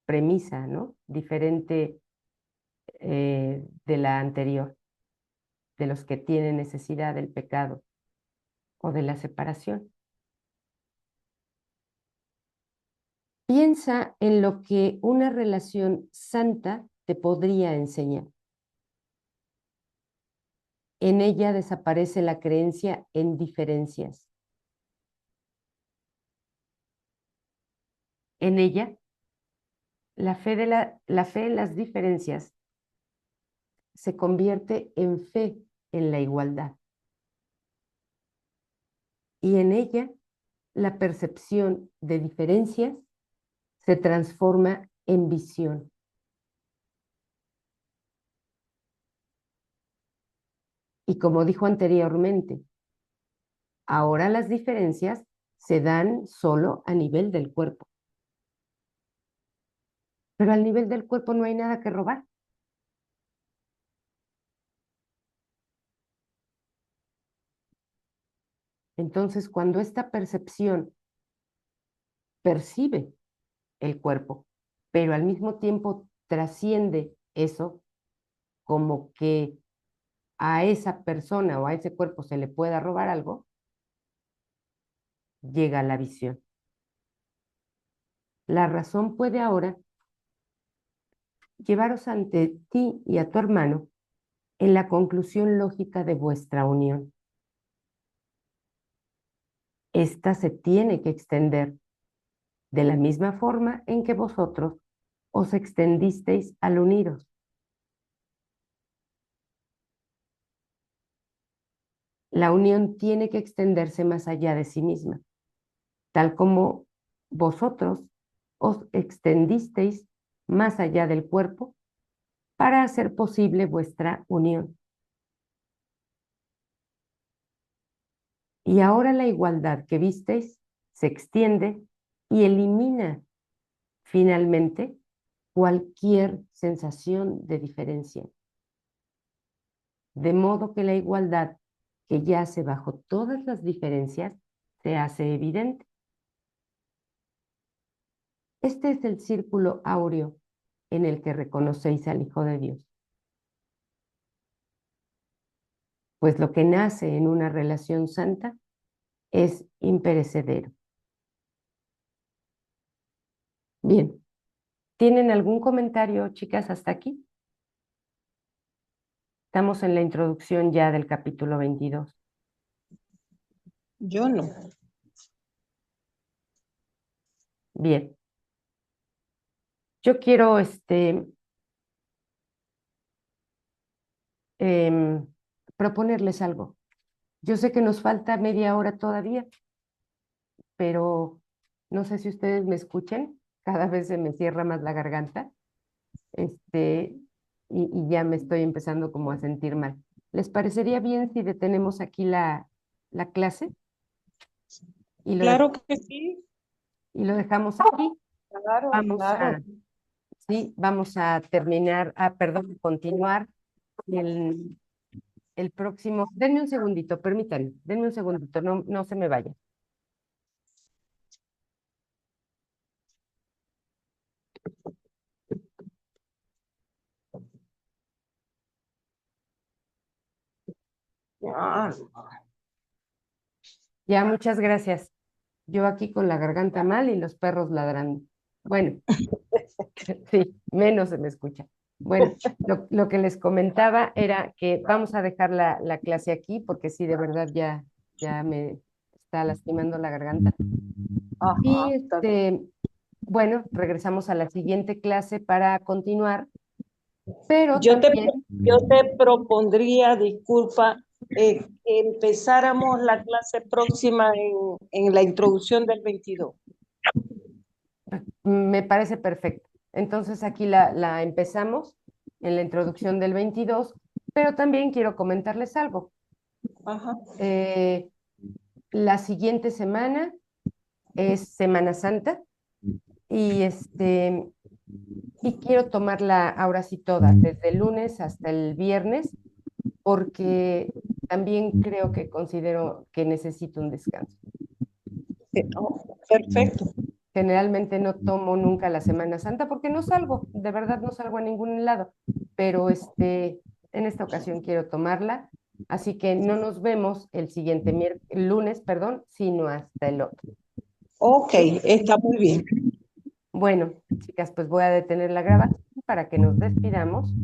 premisa, ¿no? Diferente de la anterior, de los que tienen necesidad del pecado o de la separación. Piensa en lo que una relación santa te podría enseñar. En ella desaparece la creencia en diferencias. En ella, la fe en las diferencias se convierte en fe en la igualdad. Y en ella, la percepción de diferencias se transforma en visión. Y como dijo anteriormente, ahora las diferencias se dan solo a nivel del cuerpo. Pero al nivel del cuerpo no hay nada que robar. Entonces, cuando esta percepción percibe el cuerpo, pero al mismo tiempo trasciende eso como que a esa persona o a ese cuerpo se le pueda robar algo, llega la visión. La razón puede ahora llevaros ante ti y a tu hermano en la conclusión lógica de vuestra unión. Esta se tiene que extender de la misma forma en que vosotros os extendisteis al uniros. La unión tiene que extenderse más allá de sí misma, tal como vosotros os extendisteis más allá del cuerpo para hacer posible vuestra unión. Y ahora la igualdad que visteis se extiende y elimina finalmente cualquier sensación de diferencia. De modo que la igualdad que yace bajo todas las diferencias se hace evidente. Este es el círculo áureo en el que reconocéis al Hijo de Dios. Pues lo que nace en una relación santa es imperecedero. Bien, ¿tienen algún comentario, chicas, hasta aquí? Estamos en la introducción ya del capítulo 22. Yo no. Bien. Yo quiero proponerles algo. Yo sé que nos falta media hora todavía, pero no sé si ustedes me escuchen. Cada vez se me cierra más la garganta. Y ya me estoy empezando como a sentir mal. ¿Les parecería bien si detenemos aquí la clase? Y lo, Claro que sí. y lo dejamos aquí. Claro, Vamos claro. sí, vamos a terminar, continuar el próximo. Denme un segundito, permítanme, denme un segundito, no se me vaya. Ah, Ya, muchas gracias. Yo aquí con la garganta mal y los perros ladrando. Bueno, sí, menos se me escucha. Bueno, lo que les comentaba era que vamos a dejar la clase aquí porque sí, de verdad ya me está lastimando la garganta. Y ajá, bueno, regresamos a la siguiente clase para continuar, pero Yo te, también, yo te propondría, disculpa, que empezáramos la clase próxima en la introducción del 22. me parece perfecto. Entonces aquí la empezamos en la introducción del 22, pero también quiero comentarles algo. Ajá. La siguiente semana es Semana Santa y y quiero tomarla ahora sí toda, desde el lunes hasta el viernes, porque también creo que considero que necesito un descanso. Oh, perfecto. Generalmente no tomo nunca la Semana Santa porque no salgo, de verdad no salgo a ningún lado, pero en esta ocasión quiero tomarla, así que no nos vemos el siguiente lunes, perdón, sino hasta el otro. Ok, está muy bien. Bueno, chicas, pues voy a detener la grabación para que nos despidamos